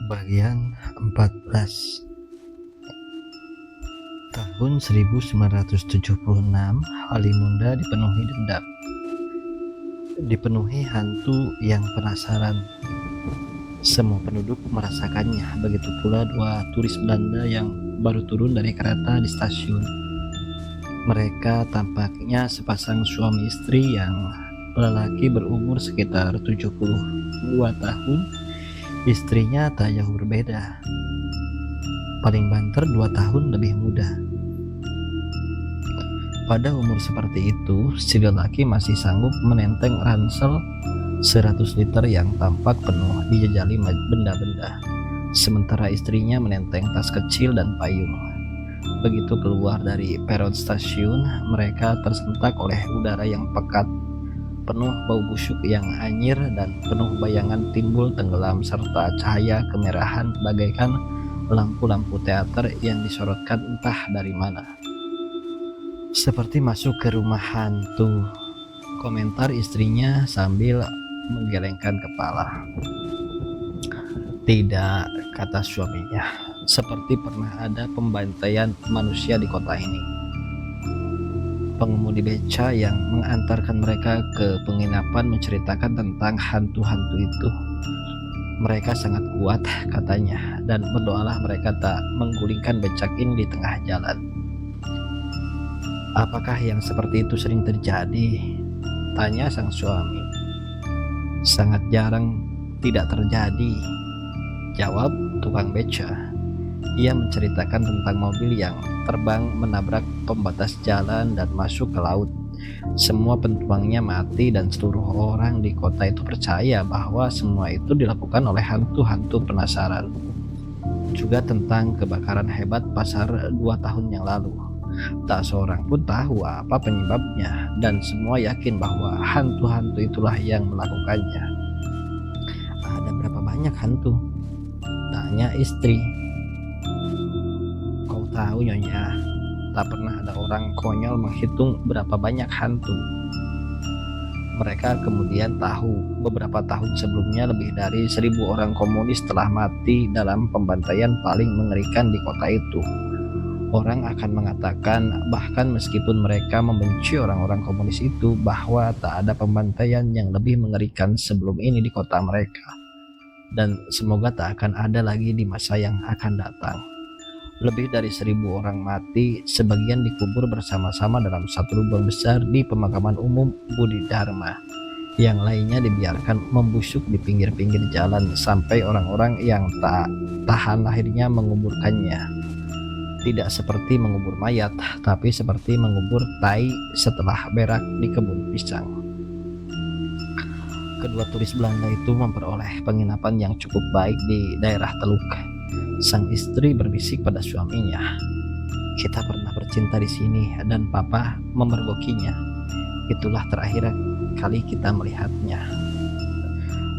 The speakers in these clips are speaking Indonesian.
Bagian 14. Tahun 1976, Halimunda dipenuhi dendam, dipenuhi hantu yang penasaran. Semua penduduk merasakannya, begitu pula dua turis Belanda yang baru turun dari kereta di stasiun. Mereka tampaknya sepasang suami istri yang lelaki berumur sekitar 72 tahun, istrinya tak jauh berbeda, paling banter 2 tahun lebih muda. Pada umur seperti itu, si lelaki masih sanggup menenteng ransel 100 liter yang tampak penuh dijajali benda-benda, sementara istrinya menenteng tas kecil dan payung. Begitu keluar dari peron stasiun, mereka tersentak oleh udara yang pekat, penuh bau busuk yang anyir dan penuh bayangan timbul tenggelam serta cahaya kemerahan bagaikan lampu-lampu teater yang disorotkan entah dari mana. Seperti masuk ke rumah hantu, komentar istrinya sambil menggelengkan kepala. Tidak, kata suaminya, seperti pernah ada pembantaian manusia di kota ini. Pengemudi beca yang mengantarkan mereka ke penginapan menceritakan tentang hantu-hantu itu. Mereka sangat kuat, katanya, dan berdoalah mereka tak menggulingkan becak ini di tengah jalan. Apakah yang seperti itu sering terjadi? Tanya sang suami. Sangat jarang tidak terjadi, jawab tukang beca. Ia menceritakan tentang mobil yang terbang menabrak pembatas jalan dan masuk ke laut. Semua penumpangnya mati dan seluruh orang di kota itu percaya bahwa semua itu dilakukan oleh hantu-hantu penasaran. Juga tentang kebakaran hebat pasar 2 tahun yang lalu. Tak seorang pun tahu apa penyebabnya, dan semua yakin bahwa hantu-hantu itulah yang melakukannya. Ada berapa banyak hantu? Tanya istri. Kau tahu, Nyonya, tak pernah ada orang konyol menghitung berapa banyak hantu. Mereka kemudian tahu beberapa tahun sebelumnya lebih dari 1.000 orang komunis telah mati dalam pembantaian paling mengerikan di kota itu. Orang akan mengatakan, bahkan meskipun mereka membenci orang-orang komunis itu, bahwa tak ada pembantaian yang lebih mengerikan sebelum ini di kota mereka, dan semoga tak akan ada lagi di masa yang akan datang. Lebih dari 1.000 orang mati, sebagian dikubur bersama-sama dalam satu lubang besar di pemakaman umum Budi Dharma. Yang lainnya dibiarkan membusuk di pinggir-pinggir jalan sampai orang-orang yang tak tahan akhirnya menguburkannya. Tidak seperti mengubur mayat, tapi seperti mengubur tai setelah berak di kebun pisang. Kedua turis Belanda itu memperoleh penginapan yang cukup baik di daerah Teluk. Sang istri berbisik pada suaminya, "Kita pernah bercinta di sini dan Papa memergokinya. Itulah terakhir kali kita melihatnya."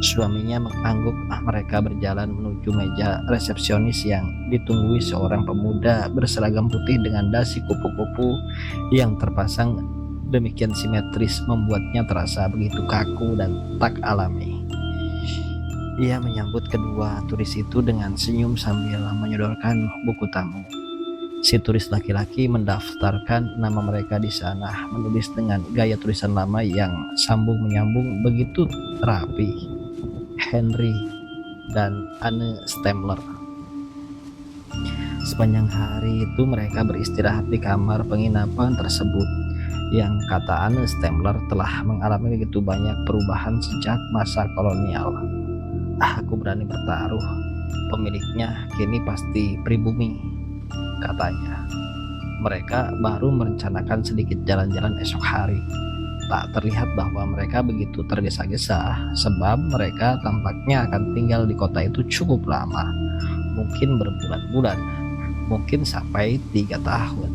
Suaminya mengangguk. Mereka berjalan menuju meja resepsionis yang ditunggui seorang pemuda berseragam putih dengan dasi kupu-kupu yang terpasang demikian simetris membuatnya terasa begitu kaku dan tak alami. Ia menyambut kedua turis itu dengan senyum sambil menyodorkan buku tamu. Si turis laki-laki mendaftarkan nama mereka di sana, menulis dengan gaya tulisan lama yang sambung menyambung begitu rapi. Henry dan Anne Stemler. Sepanjang hari itu mereka beristirahat di kamar penginapan tersebut, yang kata Anne Stemler telah mengalami begitu banyak perubahan sejak masa kolonial. Aku berani bertaruh, pemiliknya kini pasti pribumi, katanya. Mereka baru merencanakan sedikit jalan-jalan esok hari. Tak terlihat bahwa mereka begitu tergesa-gesa, sebab mereka tampaknya akan tinggal di kota itu cukup lama, mungkin berbulan-bulan, mungkin sampai 3 tahun.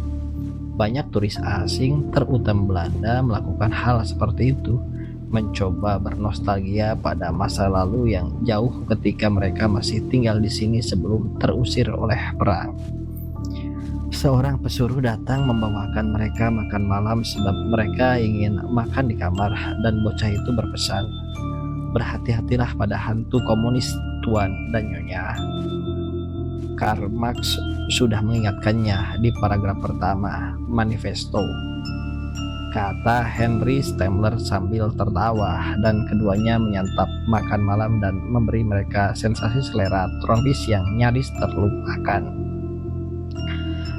Banyak turis asing, terutama Belanda, melakukan hal seperti itu, mencoba bernostalgia pada masa lalu yang jauh ketika mereka masih tinggal di sini sebelum terusir oleh perang. Seorang pesuruh datang membawakan mereka makan malam sebab mereka ingin makan di kamar, dan bocah itu berpesan, "Berhati-hatilah pada hantu komunis Tuan dan Nyonya. Karl Marx sudah mengingatkannya di paragraf pertama manifesto, kata Henry Stemmler sambil tertawa, dan keduanya menyantap makan malam dan memberi mereka sensasi selera trompis yang nyaris terlupakan.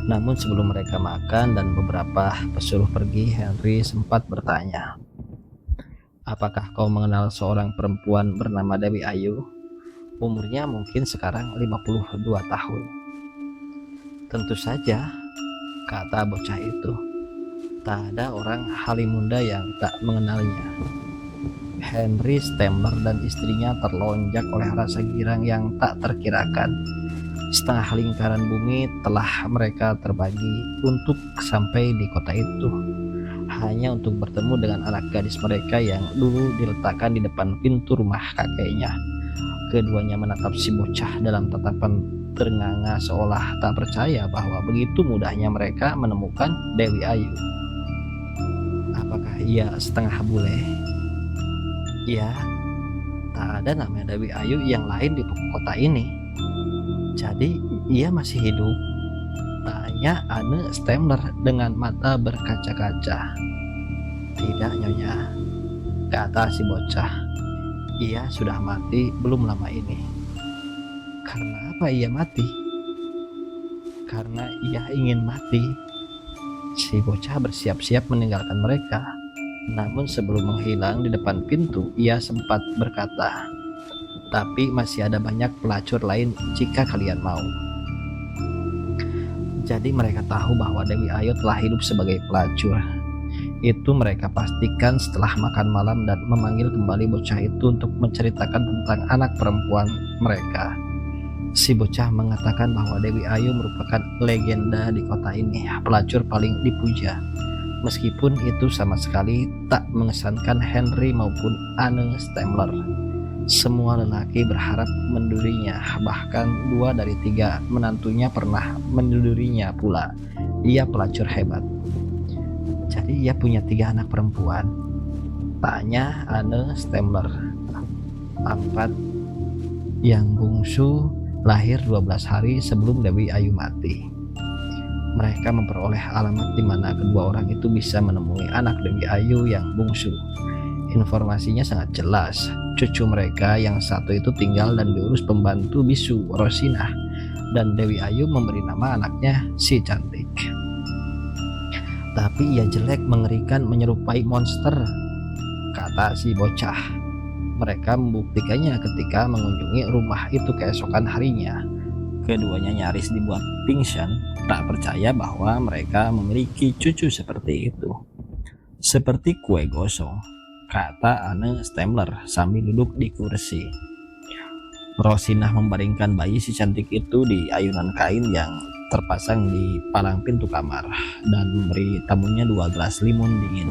Namun sebelum mereka makan dan beberapa pesuruh pergi, Henry sempat bertanya, "Apakah kau mengenal seorang perempuan bernama Dewi Ayu? Umurnya mungkin sekarang 52 tahun. Tentu saja, kata bocah itu. Tak ada orang Halimunda yang tak mengenalnya. Henry Stemmler dan istrinya terlonjak oleh rasa girang yang tak terkirakan. Setengah lingkaran bumi telah mereka terbagi untuk sampai di kota itu, hanya untuk bertemu dengan anak gadis mereka yang dulu diletakkan di depan pintu rumah kakeknya. Keduanya menatap si bocah dalam tatapan ternganga seolah tak percaya bahwa begitu mudahnya mereka menemukan Dewi Ayu. Apakah ia setengah bule? Ya, tak ada nama Dewi Ayu yang lain di kota ini. Jadi ia masih hidup? Tanya Anne Stemmler dengan mata berkaca-kaca. Tidak, Nyonya, kata si bocah. Ia sudah mati belum lama ini. Karena apa ia mati? Karena ia ingin mati. Si bocah bersiap-siap meninggalkan mereka. Namun sebelum menghilang di depan pintu, ia sempat berkata, "Tapi masih ada banyak pelacur lain jika kalian mau." Jadi mereka tahu bahwa Dewi Ayu telah hidup sebagai pelacur. Itu mereka pastikan setelah makan malam dan memanggil kembali bocah itu untuk menceritakan tentang anak perempuan mereka. Si bocah mengatakan bahwa Dewi Ayu merupakan legenda di kota ini, pelacur paling dipuja. Meskipun itu sama sekali tak mengesankan Henry maupun Anne Stemmler. Semua lelaki berharap mendurinya, bahkan 2 dari 3 menantunya pernah mendurinya pula. Ia pelacur hebat. Jadi ia punya 3 anak perempuan? Tanya Anne Stemmler. 4. Yang bungsu lahir 12 hari sebelum Dewi Ayu mati. Mereka memperoleh alamat di mana kedua orang itu bisa menemui anak Dewi Ayu yang bungsu. Informasinya sangat jelas. Cucu mereka yang satu itu tinggal dan diurus pembantu bisu Rosinah, dan Dewi Ayu memberi nama anaknya si cantik. Tapi ia jelek, mengerikan, menyerupai monster, kata si bocah. Mereka membuktikannya ketika mengunjungi rumah itu keesokan harinya. Keduanya nyaris dibuat pingsan, tak percaya bahwa mereka memiliki cucu seperti itu. Seperti kue gosong, kata Anne Stemmler sambil duduk di kursi. Rosinah membaringkan bayi si cantik itu di ayunan kain yang terpasang di palang pintu kamar dan memberi tamunya 2 gelas limun dingin.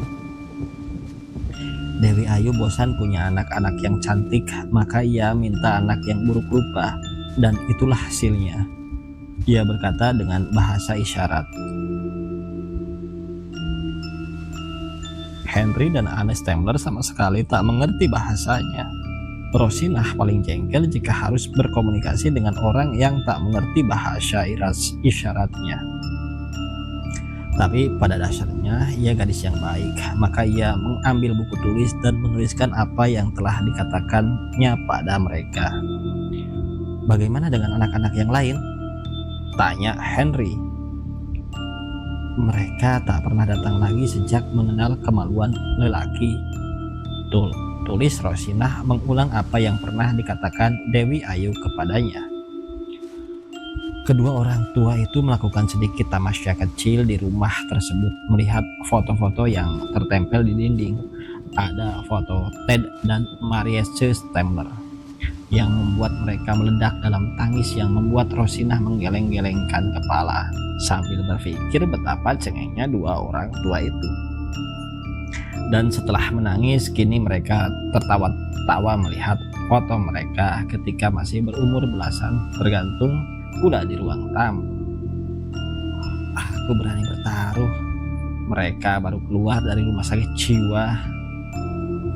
Dewi Ayu bosan punya anak-anak yang cantik, maka ia minta anak yang buruk rupa, dan itulah hasilnya. Ia berkata dengan bahasa isyarat. Henry dan Anne Stemmler sama sekali tak mengerti bahasanya. Rosinah paling jengkel jika harus berkomunikasi dengan orang yang tak mengerti bahasa isyaratnya. Tapi pada dasarnya ia gadis yang baik, maka ia mengambil buku tulis dan menuliskan apa yang telah dikatakannya pada mereka. Bagaimana dengan anak-anak yang lain? Tanya Henry. Mereka tak pernah datang lagi sejak mengenal kemaluan lelaki. Tulis Rosinah mengulang apa yang pernah dikatakan Dewi Ayu kepadanya. Kedua orang tua itu melakukan sedikit tamasya kecil di rumah tersebut, melihat foto-foto yang tertempel di dinding. Ada foto Ted dan Mariette Stemmler yang membuat mereka meledak dalam tangis yang membuat Rosinah menggeleng-gelengkan kepala sambil berpikir betapa cengengnya 2 orang tua itu. Dan setelah menangis, kini mereka tertawa-tawa melihat foto mereka ketika masih berumur belasan bergantung pula di ruang tamu. Aku berani bertaruh mereka baru keluar dari rumah sakit jiwa,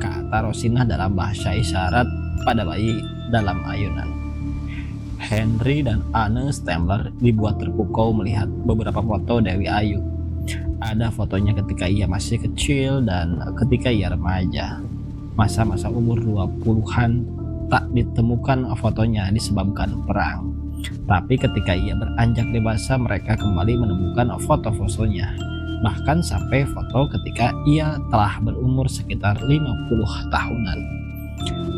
kata Rosinah dalam bahasa isyarat pada bayi dalam ayunan. Henry dan Anne Stemler dibuat terpukau melihat beberapa foto Dewi Ayu. Ada fotonya ketika ia masih kecil dan ketika ia remaja. Masa-masa umur 20-an tak ditemukan fotonya disebabkan perang. Tapi ketika ia beranjak dewasa, mereka kembali menemukan foto-fotonya. Bahkan sampai foto ketika ia telah berumur sekitar 50 tahunan.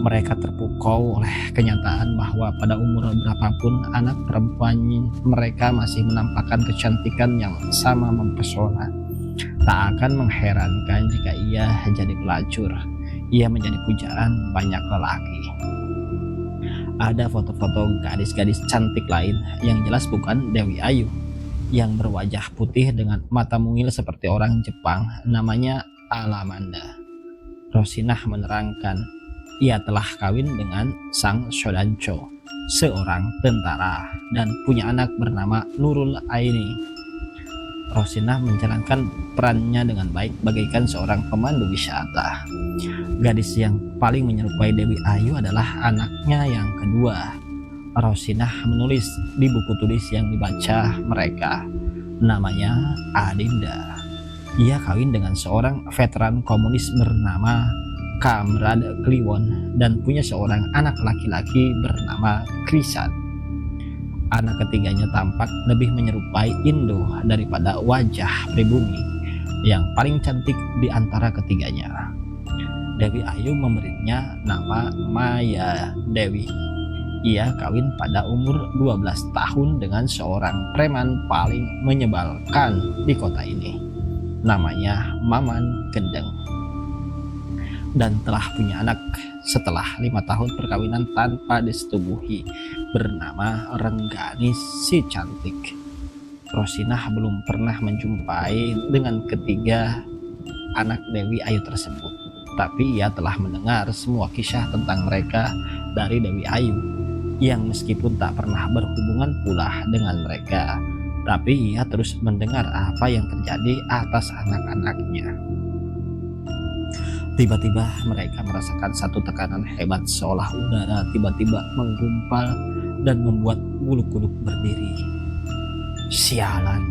Mereka terpukau oleh kenyataan bahwa pada umur berapapun anak perempuan mereka masih menampakkan kecantikan yang sama mempesona. Tak akan mengherankan jika ia jadi pelacur. Ia menjadi pujaan banyak lelaki. Ada foto-foto gadis-gadis cantik lain yang jelas bukan Dewi Ayu, yang berwajah putih dengan mata mungil seperti orang Jepang, namanya Alamanda. Rosinah menerangkan, ia telah kawin dengan sang Shodancho, seorang tentara, dan punya anak bernama Nurul Aini. Rosinah menjalankan perannya dengan baik bagaikan seorang pemandu wisata. Gadis yang paling menyerupai Dewi Ayu adalah anaknya yang kedua. Rosinah menulis di buku tulis yang dibaca mereka, namanya Adinda. Ia kawin dengan seorang veteran komunis bernama Kamrad Kliwon dan punya seorang anak laki-laki bernama Krisan. Anak ketiganya tampak lebih menyerupai Indo daripada wajah pribumi yang paling cantik di antara ketiganya. Dewi Ayu memberinya nama Maya Dewi. Ia kawin pada umur 12 tahun dengan seorang preman paling menyebalkan di kota ini, namanya Maman Gendeng, dan telah punya anak setelah 5 tahun perkawinan tanpa disetubuhi, bernama Renggani si cantik. Rosinah belum pernah menjumpai dengan ketiga anak Dewi Ayu tersebut, tapi ia telah mendengar semua kisah tentang mereka dari Dewi Ayu, yang meskipun tak pernah berhubungan pula dengan mereka, tapi ia terus mendengar apa yang terjadi atas anak-anaknya. Tiba-tiba mereka merasakan satu tekanan hebat, seolah udara tiba-tiba menggumpal dan membuat bulu kuduk berdiri. Sialan,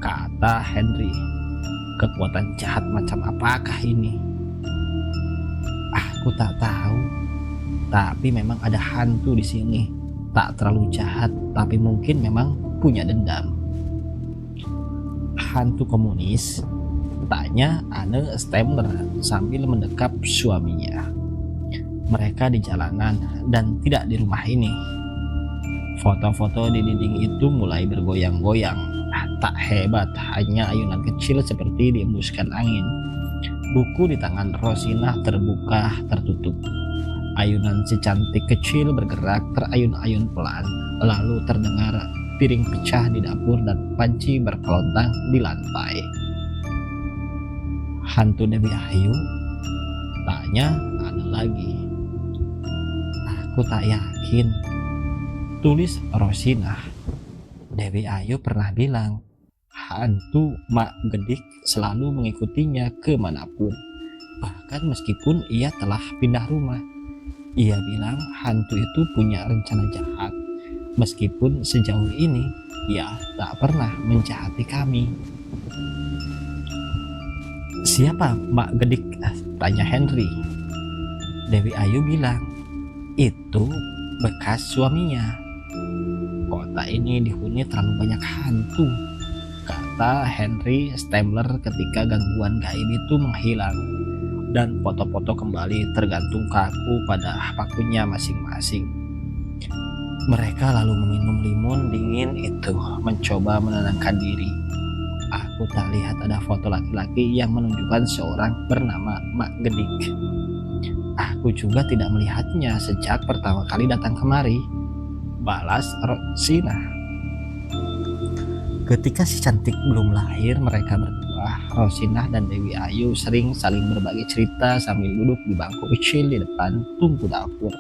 kata Henry. Kekuatan jahat macam apakah ini? Aku tak tahu, tapi memang ada hantu di sini. Tak terlalu jahat, tapi mungkin memang punya dendam. Hantu komunis? Tanya Anne Stemler sambil mendekap suaminya. Mereka di jalanan dan tidak di rumah ini. Foto-foto di dinding itu mulai bergoyang-goyang. Tak hebat, hanya ayunan kecil seperti diembuskan angin. Buku di tangan Rosinah terbuka tertutup. Ayunan si cantik kecil bergerak terayun-ayun pelan, lalu terdengar piring pecah di dapur dan panci berkelontang di lantai. Hantu Dewi Ayu? Tanya Anne lagi. Aku tak yakin, tulis Rosinah. Dewi Ayu pernah bilang, hantu Mak Gedik selalu mengikutinya kemanapun, bahkan meskipun ia telah pindah rumah. Ia bilang hantu itu punya rencana jahat, meskipun sejauh ini ia tak pernah menjahati kami. Siapa Mak Gedik? Tanya Henry. Dewi Ayu bilang, itu bekas suaminya. Kota ini dihuni terlalu banyak hantu, kata Henry Stemler ketika gangguan gaib itu menghilang dan foto-foto kembali tergantung kaku pada pakunya masing-masing. Mereka lalu meminum limun dingin itu, mencoba menenangkan diri. Aku tak lihat ada foto laki-laki yang menunjukkan seorang bernama Mak Gedik. Aku juga tidak melihatnya sejak pertama kali datang kemari, balas Rosinah. Ketika si cantik belum lahir, mereka berdua, Rosinah dan Dewi Ayu, sering saling berbagi cerita sambil duduk di bangku kecil di depan tungku dapur.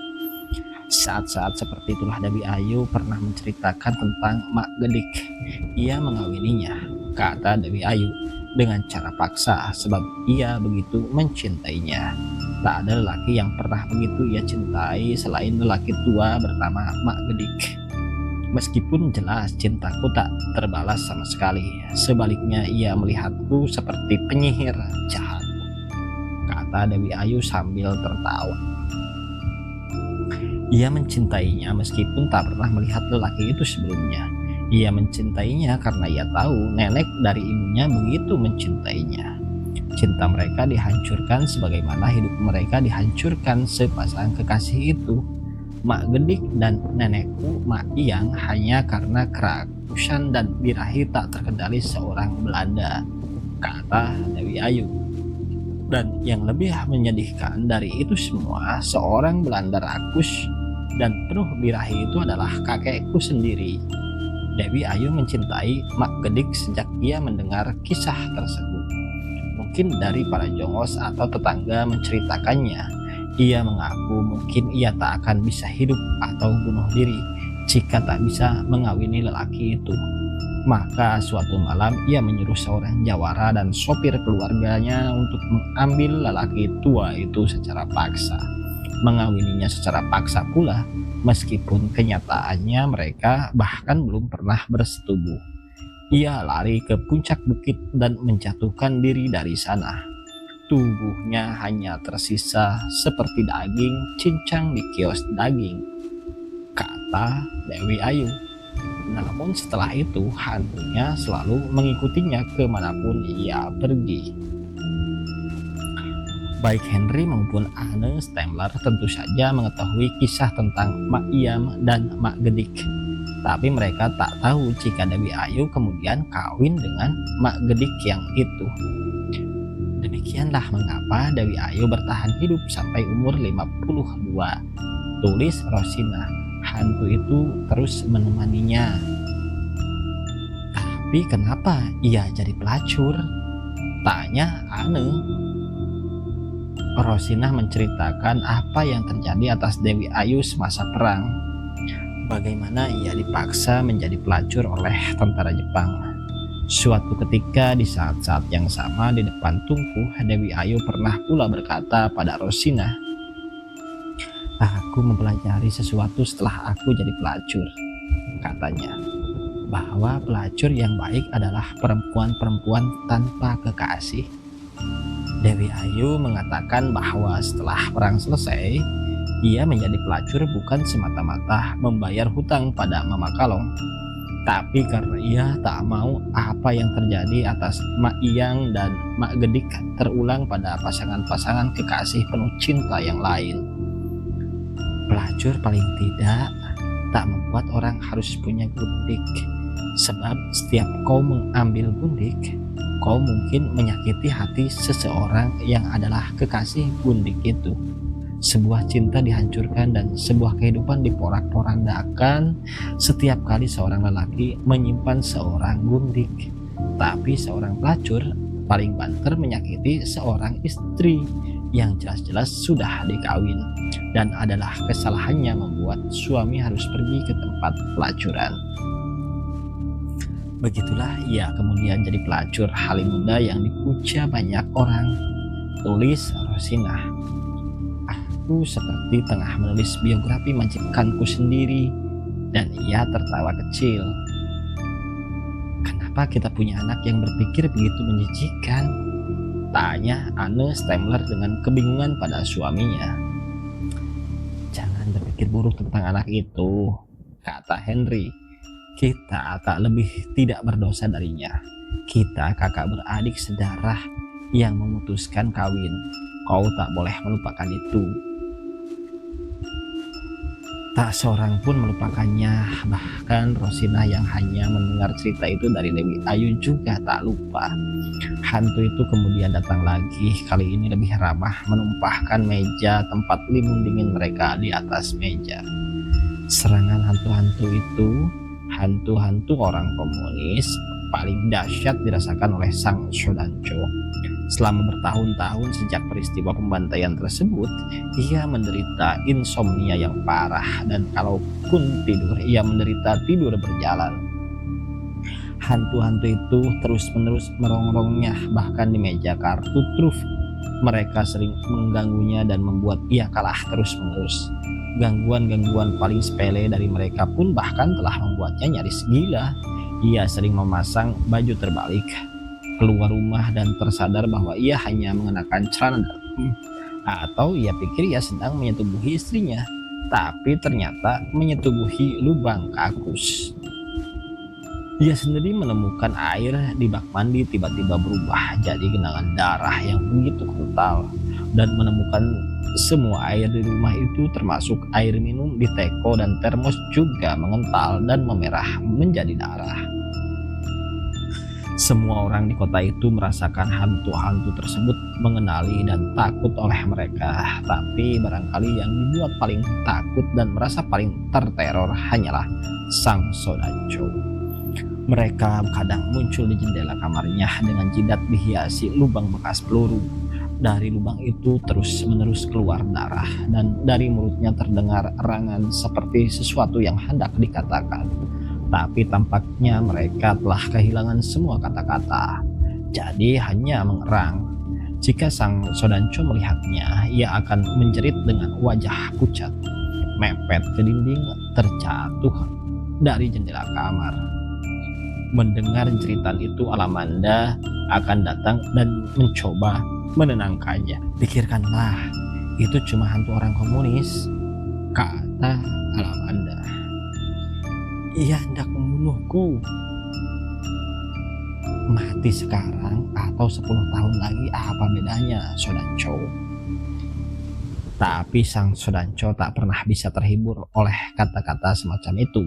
Saat-saat seperti itulah Dewi Ayu pernah menceritakan tentang Mak Gedik. Ia mengawininya, kata Dewi Ayu, dengan cara paksa sebab ia begitu mencintainya. Tak ada lelaki yang pernah begitu ia cintai selain lelaki tua bernama Mak Gedik. Meskipun jelas cintaku tak terbalas sama sekali, sebaliknya ia melihatku seperti penyihir jahat, kata Dewi Ayu sambil tertawa. Ia mencintainya meskipun tak pernah melihat lelaki itu sebelumnya. Ia mencintainya karena ia tahu nenek dari ibunya begitu mencintainya. Cinta mereka dihancurkan sebagaimana hidup mereka dihancurkan sepasang kekasih itu, Mak Gedik dan nenekku Mak Iyang, hanya karena kerakusan dan birahi tak terkendali seorang Belanda, kata Dewi Ayu. Dan yang lebih menyedihkan dari itu semua, seorang Belanda rakus dan penuh birahi itu adalah kakekku sendiri. Dewi Ayu mencintai Mak Gedik sejak ia mendengar kisah tersebut. Mungkin dari para jongos atau tetangga menceritakannya, ia mengaku mungkin ia tak akan bisa hidup atau bunuh diri jika tak bisa mengawini lelaki itu. Maka suatu malam ia menyuruh seorang jawara dan sopir keluarganya untuk mengambil lelaki tua itu secara paksa, mengawininya secara paksa pula, meskipun kenyataannya mereka bahkan belum pernah bersetubuh. Ia lari ke puncak bukit dan menjatuhkan diri dari sana. Tubuhnya hanya tersisa seperti daging cincang di kios daging, kata Dewi Ayu. Namun setelah itu hantunya selalu mengikutinya kemanapun ia pergi. Baik Henry maupun Anne Stemler tentu saja mengetahui kisah tentang Mak Iyam dan Mak Gedik. Tapi mereka tak tahu jika Dewi Ayu kemudian kawin dengan Mak Gedik yang itu. Demikianlah mengapa Dewi Ayu bertahan hidup sampai umur 52. Tulis Rosina. Hantu itu terus menemaninya. Tapi kenapa ia jadi pelacur? Tanya Anne. Rosina menceritakan apa yang terjadi atas Dewi Ayu semasa perang. Bagaimana ia dipaksa menjadi pelacur oleh tentara Jepang. Suatu ketika di saat-saat yang sama di depan tungku, Dewi Ayu pernah pula berkata pada Rosina, "Aku mempelajari sesuatu setelah aku jadi pelacur," katanya, bahwa pelacur yang baik adalah perempuan-perempuan tanpa kekasih. Dewi Ayu mengatakan bahwa setelah perang selesai, ia menjadi pelacur bukan semata-mata membayar hutang pada Mama Kalong, tapi karena ia tak mau apa yang terjadi atas Mak Iyang dan Mak Gedik terulang pada pasangan-pasangan kekasih penuh cinta yang lain. Pelacur paling tidak tak membuat orang harus punya gundik, sebab setiap kau mengambil gundik, kau mungkin menyakiti hati seseorang yang adalah kekasih gundik itu. Sebuah cinta dihancurkan dan sebuah kehidupan diporak-porandakan setiap kali seorang lelaki menyimpan seorang gundik. Tapi seorang pelacur paling banter menyakiti seorang istri yang jelas-jelas sudah dikawin, dan adalah kesalahannya membuat suami harus pergi ke tempat pelacuran. Begitulah ia kemudian jadi pelacur halim muda yang dipuja banyak orang. Tulis Rosina. Aku seperti tengah menulis biografi majikanku sendiri, dan ia tertawa kecil. Kenapa kita punya anak yang berpikir begitu menjijikan? Tanya Anne Stemler dengan kebingungan pada suaminya. Jangan berpikir buruk tentang anak itu, kata Henry. Kita tak lebih tidak berdosa darinya. Kita kakak beradik sedarah yang memutuskan kawin. Kau tak boleh melupakan itu. Tak seorang pun melupakannya, bahkan Rosina yang hanya mendengar cerita itu dari Dewi Ayu juga tak lupa. Hantu itu kemudian datang lagi, kali ini lebih ramah, menumpahkan meja tempat limun dingin mereka di atas meja. Serangan hantu-hantu itu, hantu-hantu orang komunis, paling dahsyat dirasakan oleh Sang Shodancho. Selama bertahun-tahun sejak peristiwa pembantaian tersebut, ia menderita insomnia yang parah, dan kalaupun tidur, ia menderita tidur berjalan. Hantu-hantu itu terus-menerus merongrongnya, bahkan di meja kartu truf Mereka sering mengganggunya dan membuat ia kalah terus-menerus. Gangguan-gangguan paling sepele dari mereka pun bahkan telah membuatnya nyaris gila. Ia sering memasang baju terbalik, keluar rumah dan tersadar bahwa ia hanya mengenakan celana dalam. Atau ia pikir ia sedang menyetubuhi istrinya, tapi ternyata menyetubuhi lubang kakus. Ia sendiri menemukan air di bak mandi tiba-tiba berubah jadi genangan darah yang begitu kental, dan menemukan semua air di rumah itu termasuk air minum di teko dan termos juga mengental dan memerah menjadi darah. Semua orang di kota itu merasakan hantu-hantu tersebut mengenali dan takut oleh mereka, tapi barangkali yang dibuat paling takut dan merasa paling terteror hanyalah Sang Sodanco. Mereka kadang muncul di jendela kamarnya dengan jidat dihiasi lubang bekas peluru. Dari lubang itu terus-menerus keluar darah, dan dari mulutnya terdengar erangan seperti sesuatu yang hendak dikatakan. Tapi tampaknya mereka telah kehilangan semua kata-kata, jadi hanya mengerang. Jika Sang Sodanco melihatnya, ia akan menjerit dengan wajah pucat, mepet ke dinding, terjatuh dari jendela kamar. Mendengar jeritan itu, Alamanda akan datang dan mencoba menenangkannya. "Pikirkanlah, itu cuma hantu orang komunis," kata Alamanda. "Ia hendak membunuhku." "Mati sekarang atau 10 tahun lagi apa bedanya, Sodanco?" Tapi Sang Sodanco tak pernah bisa terhibur oleh kata-kata semacam itu,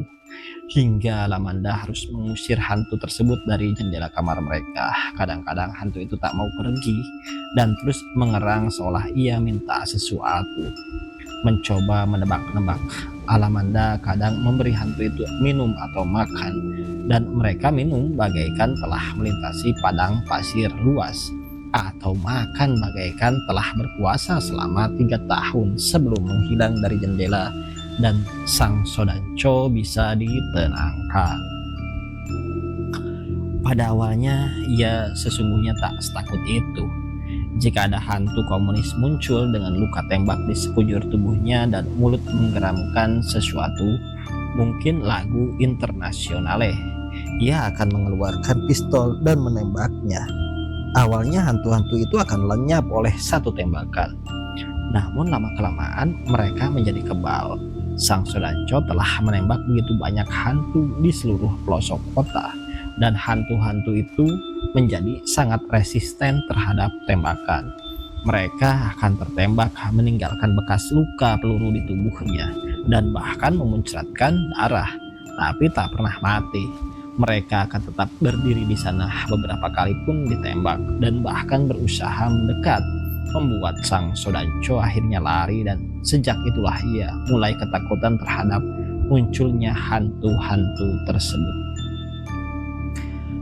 hingga Alamanda harus mengusir hantu tersebut dari jendela kamar mereka. Kadang-kadang hantu itu tak mau pergi dan terus mengerang seolah ia minta sesuatu. Mencoba menebak-nebak, Alamanda kadang memberi hantu itu minum atau makan, dan mereka minum bagaikan telah melintasi padang pasir luas, atau makan bagaikan telah berpuasa selama 3 tahun sebelum menghilang dari jendela, dan Sang Sodanco bisa ditenangkan. Pada awalnya ia sesungguhnya tak setakut itu. Jika ada hantu komunis muncul dengan luka tembak di sekujur tubuhnya dan mulut menggeramkan sesuatu, mungkin lagu Internazionale, ia akan mengeluarkan pistol dan menembaknya. Awalnya hantu-hantu itu akan lenyap oleh satu tembakan. Namun lama-kelamaan mereka menjadi kebal. Sang Sodanco telah menembak begitu banyak hantu di seluruh pelosok kota, dan hantu-hantu itu menjadi sangat resisten terhadap tembakan. Mereka akan tertembak meninggalkan bekas luka peluru di tubuhnya dan bahkan memuncratkan darah, tapi tak pernah mati. Mereka akan tetap berdiri di sana beberapa kali pun ditembak dan bahkan berusaha mendekat, membuat Sang Sodanco akhirnya lari, dan sejak itulah ia mulai ketakutan terhadap munculnya hantu-hantu tersebut.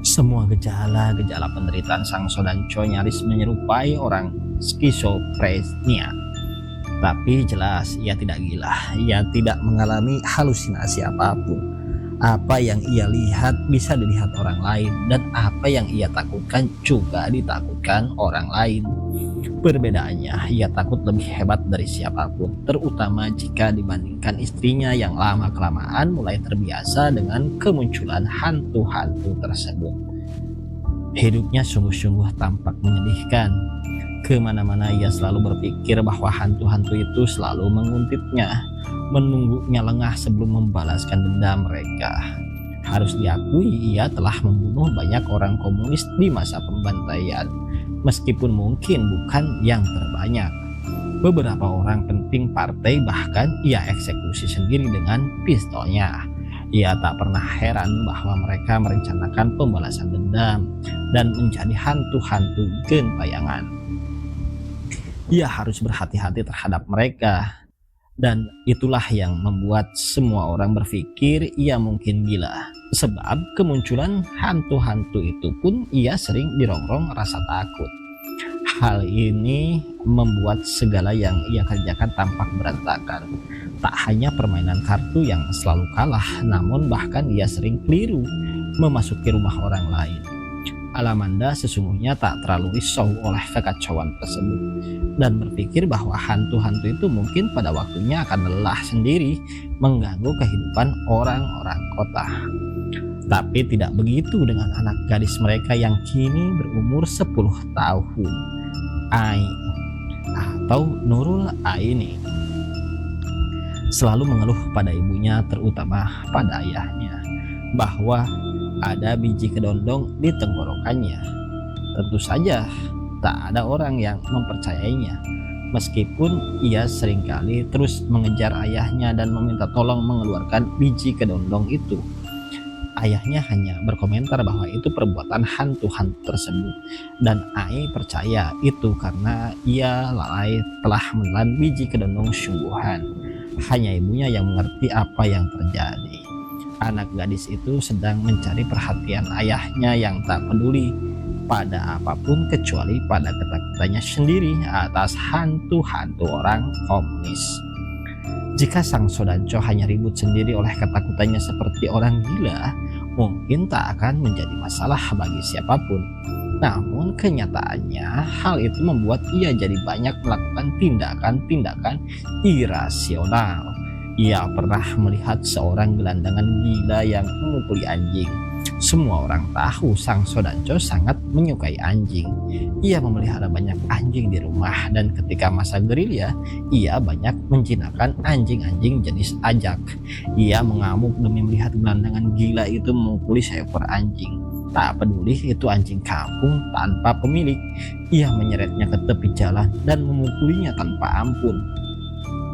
Semua gejala-gejala penderitaan Sang Sodanco nyaris menyerupai orang skizofrenia. Tapi jelas ia tidak gila, ia tidak mengalami halusinasi apapun. Apa yang ia lihat bisa dilihat orang lain, dan apa yang ia takutkan juga ditakutkan orang lain. Perbedaannya, ia takut lebih hebat dari siapapun, terutama jika dibandingkan istrinya yang lama-kelamaan mulai terbiasa dengan kemunculan hantu-hantu tersebut. Hidupnya sungguh-sungguh tampak menyedihkan. Kemana-mana ia selalu berpikir bahwa hantu-hantu itu selalu menguntitnya, menunggunya lengah sebelum membalaskan dendam mereka. Harus diakui, ia telah membunuh banyak orang komunis di masa pembantaian, meskipun mungkin bukan yang terbanyak. Beberapa orang penting partai bahkan ia eksekusi sendiri dengan pistolnya. Ia tak pernah heran bahwa mereka merencanakan pembalasan dendam dan menjadi hantu-hantu gentayangan. Ia harus berhati-hati terhadap mereka, dan itulah yang membuat semua orang berpikir ia mungkin gila. Sebab kemunculan hantu-hantu itu pun ia sering dirongrong rasa takut. Hal ini membuat segala yang ia kerjakan tampak berantakan. Tak hanya permainan kartu yang selalu kalah, namun bahkan ia sering keliru memasuki rumah orang lain. Alamanda sesungguhnya tak terlalu risau oleh kekacauan tersebut dan berpikir bahwa hantu-hantu itu mungkin pada waktunya akan lelah sendiri mengganggu kehidupan orang-orang kota. Tapi tidak begitu dengan anak gadis mereka yang kini berumur 10 tahun, Ai atau Nurul Aini. Selalu mengeluh pada ibunya, terutama pada ayahnya, bahwa ada biji kedondong di tenggorokannya. Tentu saja tak ada orang yang mempercayainya, meskipun ia seringkali terus mengejar ayahnya dan meminta tolong mengeluarkan biji kedondong itu. Ayahnya hanya berkomentar bahwa itu perbuatan hantu-hantu tersebut, dan Ai percaya itu karena ia lalai telah menelan biji kedondong sungguhan. Hanya ibunya yang mengerti apa yang terjadi. Anak gadis itu sedang mencari perhatian ayahnya yang tak peduli pada apapun kecuali pada ketakutannya sendiri atas hantu-hantu orang komunis. Jika sang Sodanco hanya ribut sendiri oleh ketakutannya seperti orang gila, mungkin tak akan menjadi masalah bagi siapapun. Namun kenyataannya hal itu membuat ia jadi banyak melakukan tindakan-tindakan irasional. Ia pernah melihat seorang gelandangan gila yang memukuli anjing. Semua orang tahu sang Sodanco sangat menyukai anjing. Ia memelihara banyak anjing di rumah, dan ketika masa gerilya, ia banyak menjinakkan anjing-anjing jenis ajak. Ia mengamuk demi melihat gelandangan gila itu memukuli seekor anjing. Tak peduli itu anjing kampung tanpa pemilik, ia menyeretnya ke tepi jalan dan memukulinya tanpa ampun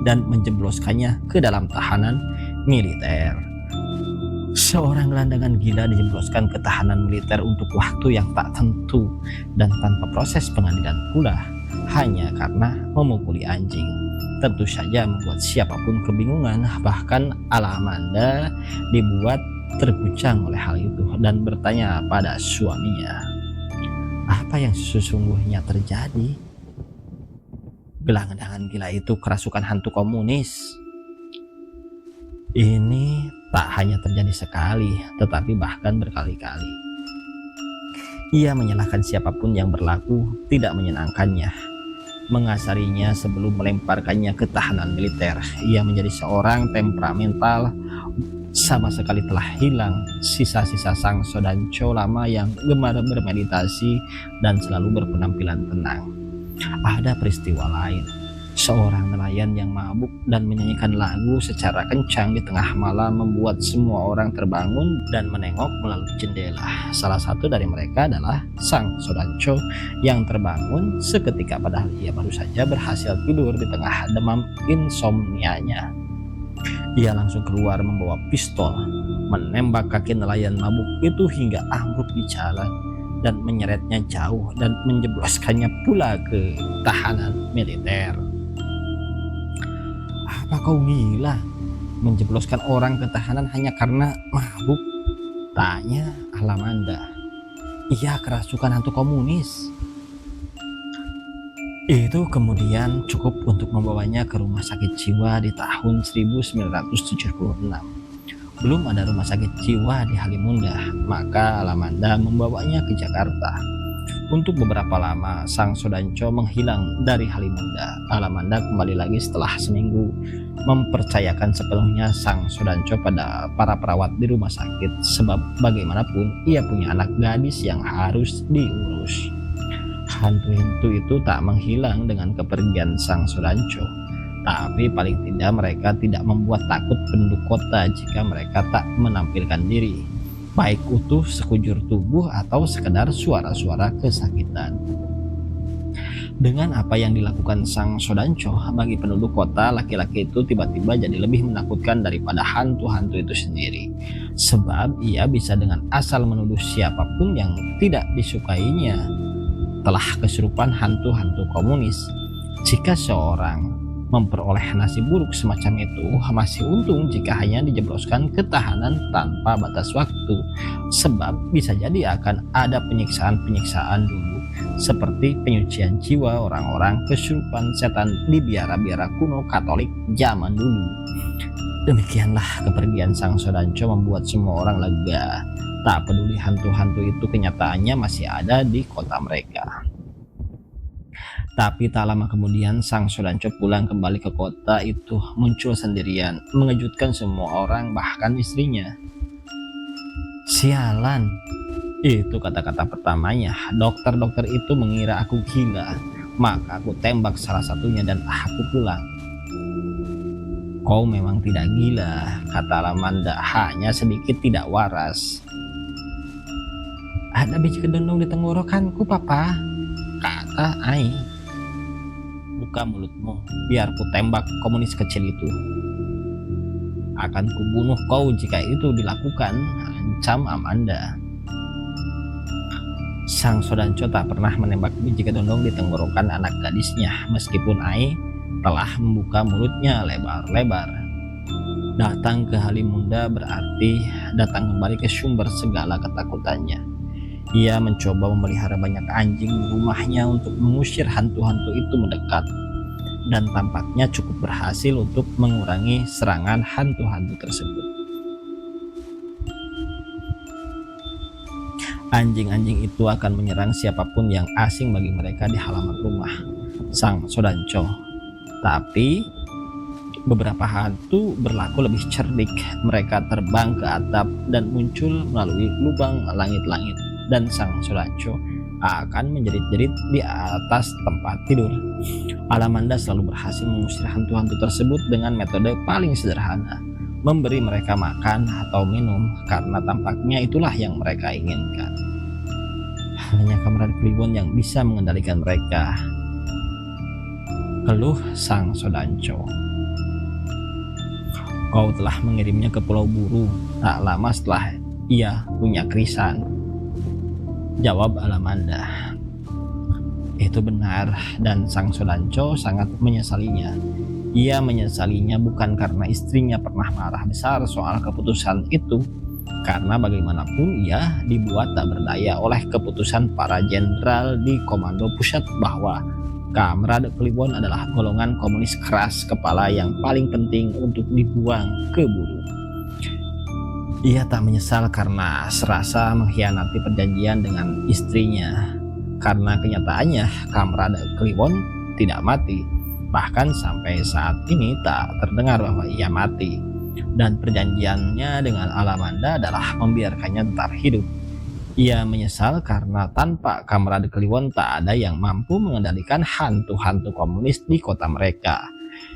dan menjebloskannya ke dalam tahanan militer. Seorang gelandangan gila dijebloskan ke tahanan militer untuk waktu yang tak tentu dan tanpa proses pengadilan pula, hanya karena memukuli anjing. Tentu saja membuat siapapun kebingungan, bahkan Alamanda dibuat terguncang oleh hal itu dan bertanya pada suaminya, apa yang sesungguhnya terjadi? Gelandangan gila itu kerasukan hantu komunis. Ini tak hanya terjadi sekali, tetapi bahkan berkali-kali. Ia menyalahkan siapapun yang berlaku tidak menyenangkannya, mengasarinya sebelum melemparkannya ke tahanan militer. Ia menjadi seorang temperamental, sama sekali telah hilang sisa-sisa sang Sodanco lama yang gemar bermeditasi dan selalu berpenampilan tenang. Ada peristiwa lain. Seorang nelayan yang mabuk dan menyanyikan lagu secara kencang di tengah malam membuat semua orang terbangun dan menengok melalui jendela. Salah satu dari mereka adalah sang Sodanco yang terbangun seketika padahal ia baru saja berhasil tidur di tengah demam insomnianya. Ia langsung keluar membawa pistol, menembak kaki nelayan mabuk itu hingga ambruk di jalan dan menyeretnya jauh dan menjebloskannya pula ke tahanan militer. Apa kau gila? Menjebloskan orang ke tahanan hanya karena mabuk? Tanya Alamanda. Ia kerasukan hantu komunis. Itu kemudian cukup untuk membawanya ke rumah sakit jiwa di tahun 1976. Belum ada rumah sakit jiwa di Halimunda, maka Alamanda membawanya ke Jakarta. Untuk beberapa lama, sang Sodanco menghilang dari Halimunda. Alamanda kembali lagi setelah seminggu, mempercayakan sepenuhnya sang Sodanco pada para perawat di rumah sakit, sebab bagaimanapun ia punya anak gadis yang harus diurus. Hantu-hantu itu tak menghilang dengan kepergian sang Sodanco, tapi paling tidak mereka tidak membuat takut penduduk kota jika mereka tak menampilkan diri, baik utuh sekujur tubuh atau sekedar suara-suara kesakitan. Dengan apa yang dilakukan sang Sodanco bagi penduduk kota, laki-laki itu tiba-tiba jadi lebih menakutkan daripada hantu-hantu itu sendiri, sebab ia bisa dengan asal menuduh siapapun yang tidak disukainya telah kesurupan hantu-hantu komunis. Jika seorang memperoleh nasib buruk semacam itu, masih untung jika hanya dijebloskan ke tahanan tanpa batas waktu, sebab bisa jadi akan ada penyiksaan-penyiksaan dulu, seperti penyucian jiwa orang-orang kesurupan setan di biara-biara kuno Katolik zaman dulu. Demikianlah kepergian sang Sodanco membuat semua orang lega. Tak peduli hantu-hantu itu kenyataannya masih ada di kota mereka. Tapi tak lama kemudian Sang Sodanco pulang kembali ke kota itu muncul sendirian, mengejutkan semua orang bahkan istrinya. "Sialan," itu kata-kata pertamanya. "Dokter-dokter itu mengira aku gila, maka aku tembak salah satunya dan aku pulang." "Kau memang tidak gila," kata Alamanda, "hanya sedikit tidak waras." "Ada biji kedondong di tenggorokanku, Papa," kata Ai. "Buka mulutmu, biar ku tembak komunis kecil itu. Akan kubunuh kau jika itu dilakukan," ancam Amanda. Sang Sodanco tak pernah menembak biji kedondong di tenggorokan anak gadisnya, meskipun Ai telah membuka mulutnya lebar-lebar. Datang ke Halimunda berarti datang kembali ke sumber segala ketakutannya. Ia mencoba memelihara banyak anjing di rumahnya untuk mengusir hantu-hantu itu mendekat, dan tampaknya cukup berhasil untuk mengurangi serangan hantu-hantu tersebut. Anjing-anjing itu akan menyerang siapapun yang asing bagi mereka di halaman rumah Sang Sodanco. Tapi beberapa hantu berlaku lebih cerdik. Mereka terbang ke atap dan muncul melalui lubang langit-langit, dan Sang Sodanco akan menjerit-jerit di atas tempat tidur. Alamanda selalu berhasil mengusir hantu-hantu tersebut dengan metode paling sederhana, memberi mereka makan atau minum, karena tampaknya itulah yang mereka inginkan. Hanya Kamran Kliwon yang bisa mengendalikan mereka, keluh Sang Sodanco. "Kau telah mengirimnya ke Pulau Buru tak lama setelah ia punya krisan," jawab Alamanda. Itu benar, dan Sang Sodanco sangat menyesalinya. Ia menyesalinya bukan karena istrinya pernah marah besar soal keputusan itu, karena bagaimanapun ia dibuat tak berdaya oleh keputusan para jenderal di Komando Pusat bahwa Kamran Kliwon adalah golongan komunis keras kepala yang paling penting untuk dibuang ke buru. Ia tak menyesal karena serasa mengkhianati perjanjian dengan istrinya, karena kenyataannya Kamran Kliwon tidak mati. Bahkan sampai saat ini tak terdengar bahwa ia mati, dan perjanjiannya dengan Alamanda adalah membiarkannya tetap hidup. Ia menyesal karena tanpa Kamran Kliwon tak ada yang mampu mengendalikan hantu-hantu komunis di kota mereka.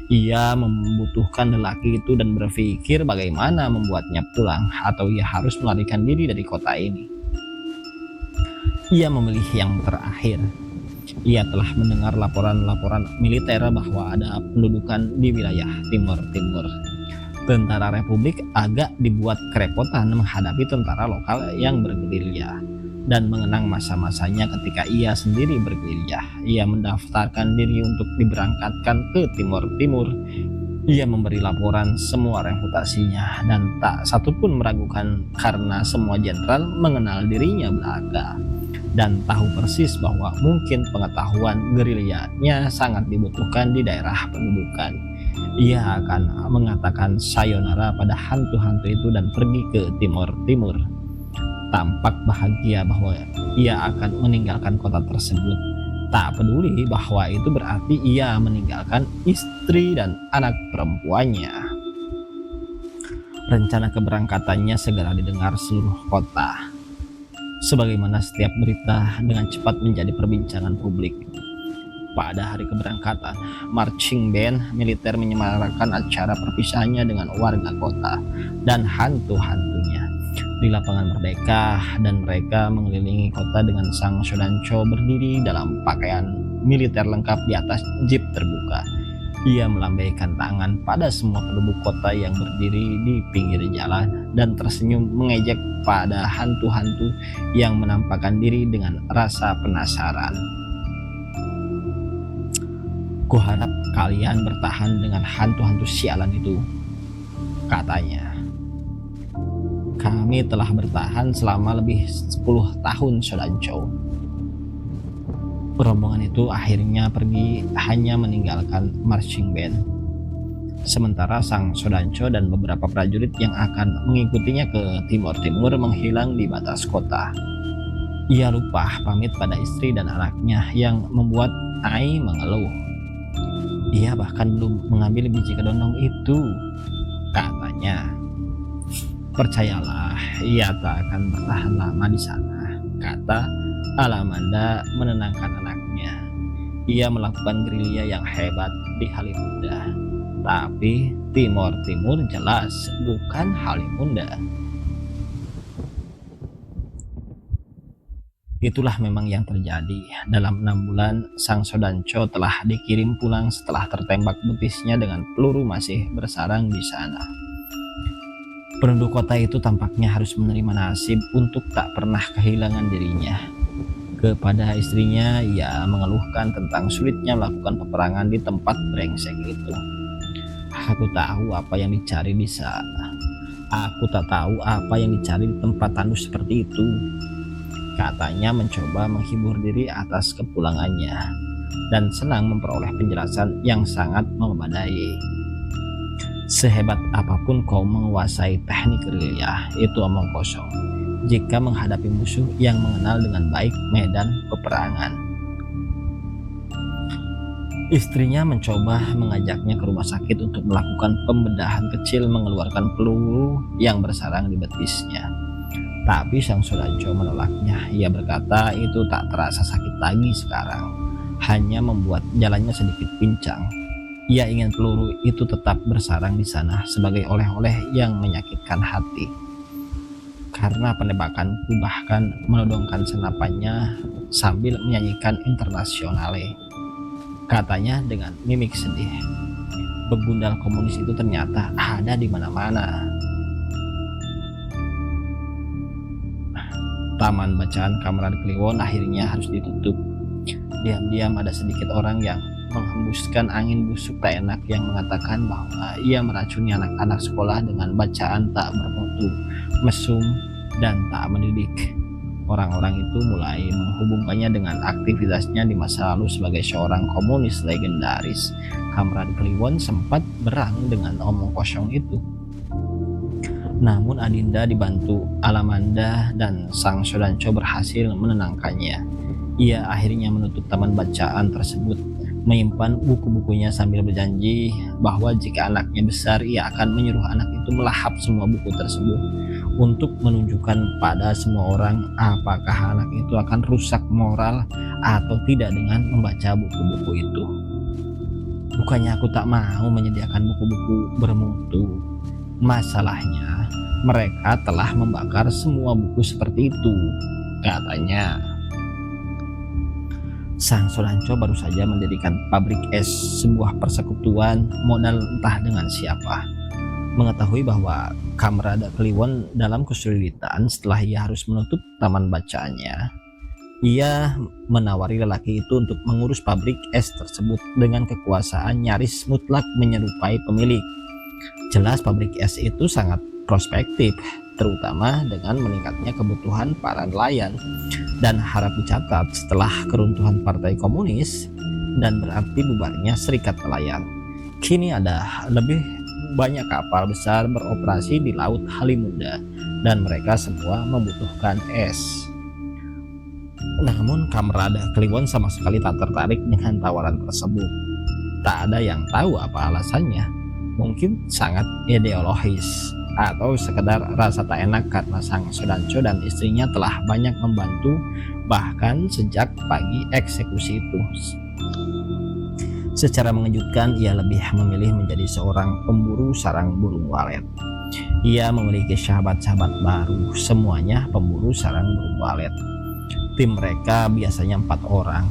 Ia membutuhkan lelaki itu dan berpikir bagaimana membuatnya pulang, atau ia harus melarikan diri dari kota ini. Ia memilih yang terakhir. Ia telah mendengar laporan-laporan militer bahwa ada pendudukan di wilayah Timur Timur. Tentara Republik agak dibuat kerepotan menghadapi tentara lokal yang bergerilya, dan mengenang masa-masanya ketika ia sendiri bergerilya. Ia mendaftarkan diri untuk diberangkatkan ke Timur Timur. Ia memberi laporan semua reputasinya, dan tak satupun meragukan karena semua jenderal mengenal dirinya belaka dan tahu persis bahwa mungkin pengetahuan gerilyanya sangat dibutuhkan di daerah pendudukan. Ia akan mengatakan sayonara pada hantu-hantu itu dan pergi ke Timur Timur. Tampak bahagia bahwa ia akan meninggalkan kota tersebut. Tak peduli bahwa itu berarti ia meninggalkan istri dan anak perempuannya. Rencana keberangkatannya segera didengar seluruh kota. Sebagaimana setiap berita dengan cepat menjadi perbincangan publik. Pada hari keberangkatan, marching band militer menyemarakan acara perpisahannya dengan warga kota dan hantu-hantunya di lapangan Merdeka, dan mereka mengelilingi kota dengan Sang Sodanco berdiri dalam pakaian militer lengkap di atas jeep terbuka. Ia melambaikan tangan pada semua penduduk kota yang berdiri di pinggir jalan dan tersenyum mengejek pada hantu-hantu yang menampakkan diri dengan rasa penasaran. "Kuharap kalian bertahan dengan hantu-hantu sialan itu," katanya. "Kami telah bertahan selama lebih 10 tahun, Sodanco." Rombongan itu akhirnya pergi, hanya meninggalkan marching band. Sementara sang Sodanco dan beberapa prajurit yang akan mengikutinya ke timur-timur menghilang di batas kota. Ia lupa pamit pada istri dan anaknya yang membuat Ai mengeluh. Ia bahkan belum mengambil biji kedondong itu, katanya. Percayalah, ia tak akan bertahan lama di sana, kata Alamanda menenangkan anaknya. Ia melakukan gerilya yang hebat di Halimunda, tapi timur-timur jelas bukan Halimunda. Itulah memang yang terjadi. Dalam 6 bulan, sang Sodanco telah dikirim pulang setelah tertembak betisnya dengan peluru masih bersarang di sana. Penduduk kota itu tampaknya harus menerima nasib untuk tak pernah kehilangan dirinya. Kepada istrinya, ia mengeluhkan tentang sulitnya melakukan peperangan di tempat brengsek itu. Aku tahu apa yang dicari di sana. Aku tak tahu apa yang dicari di tempat tandus seperti itu, katanya mencoba menghibur diri atas kepulangannya dan senang memperoleh penjelasan yang sangat memadai. Sehebat apapun kau menguasai teknik gerilya, itu omong kosong jika menghadapi musuh yang mengenal dengan baik medan peperangan. Istrinya mencoba mengajaknya ke rumah sakit untuk melakukan pembedahan kecil mengeluarkan peluru yang bersarang di betisnya. Tapi sang Sodanco menolaknya. Ia berkata itu tak terasa sakit lagi sekarang, hanya membuat jalannya sedikit pincang. Ia ingin peluru itu tetap bersarang di sana sebagai oleh-oleh yang menyakitkan hati. Karena penembakanku bahkan menodongkan senapannya sambil menyanyikan Internazionale, katanya dengan mimik sedih. Begundal komunis itu ternyata ada di mana-mana. Taman bacaan Kamran Kliwon akhirnya harus ditutup. Diam-diam ada sedikit orang yang menghembuskan angin busuk tak enak yang mengatakan bahwa ia meracuni anak-anak sekolah dengan bacaan tak bermutu, mesum, dan tak mendidik. Orang-orang itu mulai menghubungkannya dengan aktivitasnya di masa lalu sebagai seorang komunis legendaris. Kamran Kliwon sempat berang dengan omong kosong itu. Namun Adinda dibantu Alamanda dan sang Sodanco berhasil menenangkannya. Ia akhirnya menutup taman bacaan tersebut, menyimpan buku-bukunya sambil berjanji bahwa jika anaknya besar ia akan menyuruh anak itu melahap semua buku tersebut untuk menunjukkan pada semua orang apakah anak itu akan rusak moral atau tidak dengan membaca buku-buku itu. Bukannya aku tak mau menyediakan buku-buku bermutu. Masalahnya mereka telah membakar semua buku seperti itu, katanya. Sang Sodanco baru saja mendirikan pabrik es, sebuah persekutuan modal entah dengan siapa. Mengetahui bahwa Kamrada Kliwon dalam kesulitan setelah ia harus menutup taman bacaannya, ia menawari lelaki itu untuk mengurus pabrik es tersebut dengan kekuasaan nyaris mutlak menyerupai pemilik. Jelas pabrik es itu sangat prospektif, terutama dengan meningkatnya kebutuhan para nelayan. Dan harap dicatat, setelah keruntuhan Partai Komunis dan berarti bubarnya Serikat Nelayan, kini ada lebih banyak kapal besar beroperasi di Laut Halimunda dan mereka semua membutuhkan es. Namun Kamrada Kliwon sama sekali tak tertarik dengan tawaran tersebut. Tak ada yang tahu apa alasannya. Mungkin sangat ideologis, atau sekedar rasa tak enak karena sang Sodanco dan istrinya telah banyak membantu bahkan sejak pagi eksekusi itu. Secara mengejutkan, ia lebih memilih menjadi seorang pemburu sarang burung walet. Ia memiliki sahabat-sahabat baru, semuanya pemburu sarang burung walet. Tim mereka biasanya 4 orang.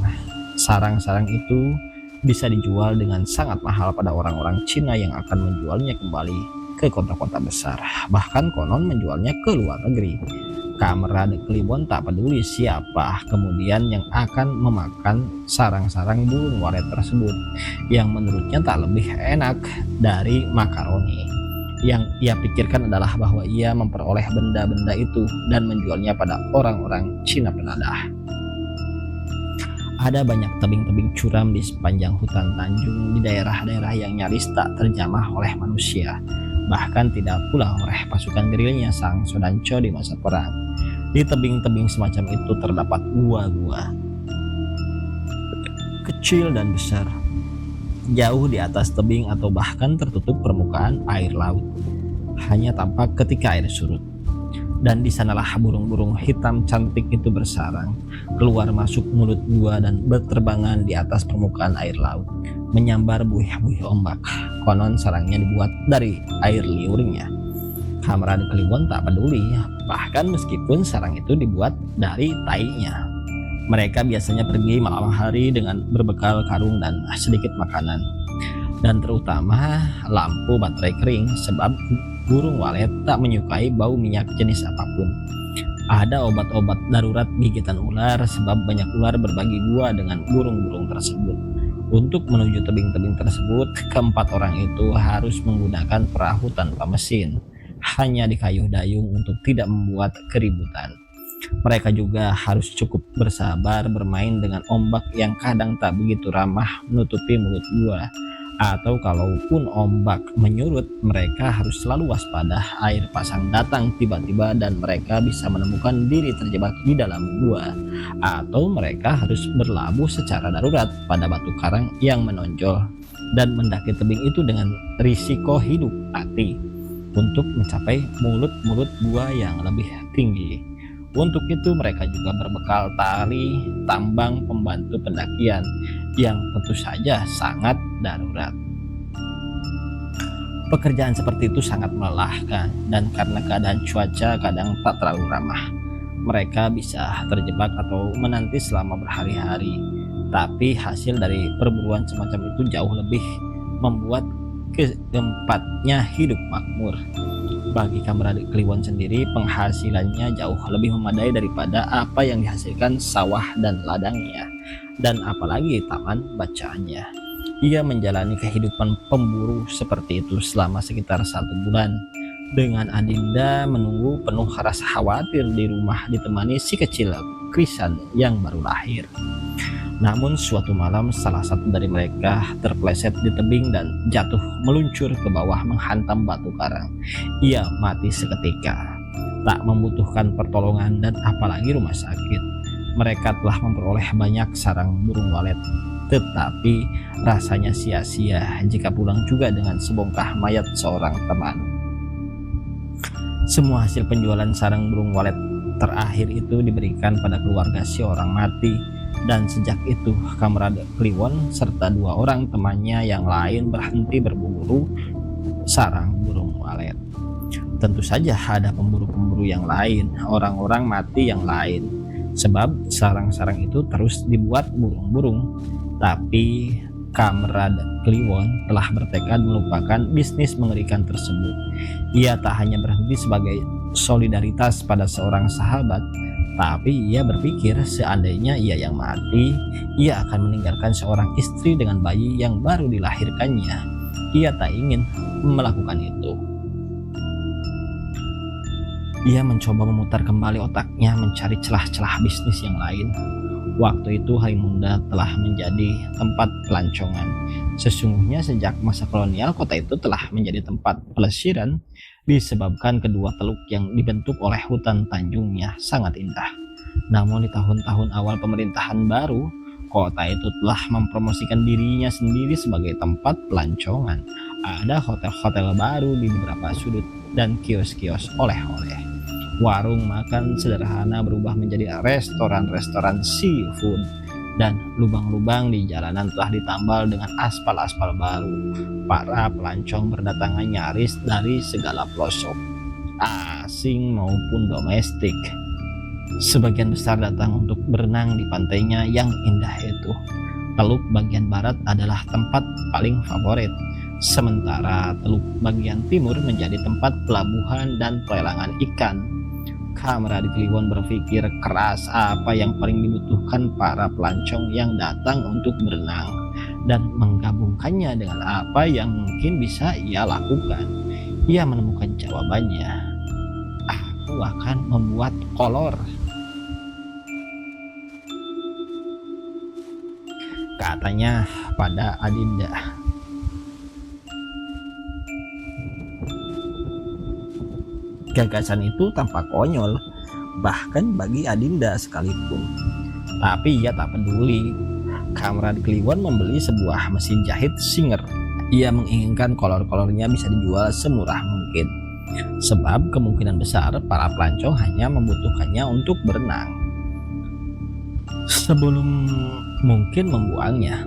Sarang-sarang itu bisa dijual dengan sangat mahal pada orang-orang Cina yang akan menjualnya kembali ke kota-kota besar, bahkan konon menjualnya ke luar negeri. Kamrada Kliwon tak peduli siapa kemudian yang akan memakan sarang-sarang burung walet tersebut, yang menurutnya tak lebih enak dari makaroni. Yang ia pikirkan adalah bahwa ia memperoleh benda-benda itu dan menjualnya pada orang-orang Cina penadah. Ada banyak tebing-tebing curam di sepanjang hutan Tanjung di daerah-daerah yang nyaris tak terjamah oleh manusia, bahkan tidak pula oleh pasukan gerilya Sang Sodanco di masa perang. Di tebing-tebing semacam itu terdapat gua-gua kecil dan besar, jauh di atas tebing atau bahkan tertutup permukaan air laut, hanya tampak ketika air surut. Dan di sanalah burung-burung hitam cantik itu bersarang, keluar masuk mulut gua dan berterbangan di atas permukaan air laut, menyambar buih-buih ombak. Konon sarangnya dibuat dari air liurnya. Kamerad Kliwon tak peduli, bahkan meskipun sarang itu dibuat dari tainya. Mereka biasanya pergi malam hari dengan berbekal karung dan sedikit makanan, dan terutama lampu baterai kering, sebab burung walet tak menyukai bau minyak jenis apapun. Ada obat-obat darurat gigitan ular, sebab banyak ular berbagi gua dengan burung-burung tersebut. Untuk menuju tebing-tebing tersebut, keempat orang itu harus menggunakan perahu tanpa mesin, hanya dikayuh dayung untuk tidak membuat keributan. Mereka juga harus cukup bersabar bermain dengan ombak yang kadang tak begitu ramah menutupi mulut gua. Atau kalaupun ombak menyurut, mereka harus selalu waspada air pasang datang tiba-tiba dan mereka bisa menemukan diri terjebak di dalam gua. Atau mereka harus berlabuh secara darurat pada batu karang yang menonjol dan mendaki tebing itu dengan risiko hidup mati untuk mencapai mulut-mulut gua yang lebih tinggi. Untuk itu mereka juga berbekal tali tambang pembantu pendakian yang tentu saja sangat darurat. Pekerjaan seperti itu sangat melelahkan, dan karena keadaan cuaca kadang tak terlalu ramah, mereka bisa terjebak atau menanti selama berhari-hari. Tapi hasil dari perburuan semacam itu jauh lebih membuat keempatnya hidup makmur. Bagi Kamerad Kliwon sendiri, penghasilannya jauh lebih memadai daripada apa yang dihasilkan sawah dan ladangnya, dan apalagi taman bacaannya. Ia menjalani kehidupan pemburu seperti itu selama sekitar 1 bulan, dengan Adinda menunggu penuh rasa khawatir di rumah ditemani si kecil Krisan yang baru lahir. Namun suatu malam salah satu dari mereka terpeleset di tebing dan jatuh meluncur ke bawah menghantam batu karang. Ia mati seketika, tak membutuhkan pertolongan dan apalagi rumah sakit. Mereka telah memperoleh banyak sarang burung walet, tetapi rasanya sia-sia jika pulang juga dengan sebongkah mayat seorang teman. Semua hasil penjualan sarang burung walet terakhir itu diberikan pada keluarga si orang mati, dan sejak itu Kamerad Kliwon serta 2 orang temannya yang lain berhenti berburu sarang burung walet. Tentu saja ada pemburu-pemburu yang lain, orang-orang mati yang lain, sebab sarang-sarang itu terus dibuat burung-burung. Tapi Kamerad Kliwon telah bertekad melupakan bisnis mengerikan tersebut. Ia tak hanya berhenti sebagai solidaritas pada seorang sahabat, tapi ia berpikir seandainya ia yang mati, ia akan meninggalkan seorang istri dengan bayi yang baru dilahirkannya. Ia tak ingin melakukan itu. Ia mencoba memutar kembali otaknya mencari celah-celah bisnis yang lain. Waktu itu Harimunda telah menjadi tempat pelancongan. Sesungguhnya sejak masa kolonial, kota itu telah menjadi tempat pelesiran disebabkan kedua teluk yang dibentuk oleh hutan Tanjungnya sangat indah. Namun di tahun-tahun awal pemerintahan baru, kota itu telah mempromosikan dirinya sendiri sebagai tempat pelancongan. Ada hotel-hotel baru di beberapa sudut dan kios-kios oleh-oleh. Warung makan sederhana berubah menjadi restoran-restoran seafood, dan lubang-lubang di jalanan telah ditambal dengan aspal-aspal baru. Para pelancong berdatangan nyaris dari segala pelosok, asing maupun domestik. Sebagian besar datang untuk berenang di pantainya yang indah itu. Teluk bagian barat adalah tempat paling favorit, sementara teluk bagian timur menjadi tempat pelabuhan dan pelelangan ikan. Kamerad Kliwon berpikir keras apa yang paling dibutuhkan para pelancong yang datang untuk berenang, dan menggabungkannya dengan apa yang mungkin bisa ia lakukan. Ia menemukan jawabannya. Aku akan membuat kolor. katanya pada Adinda. Gagasan itu tampak konyol, bahkan bagi Adinda sekalipun. Tapi ia tak peduli. Kamran Kliwon membeli sebuah mesin jahit Singer. Ia menginginkan kolor-kolornya bisa dijual semurah mungkin, sebab kemungkinan besar para pelancong hanya membutuhkannya untuk berenang. Sebelum mungkin membuangnya,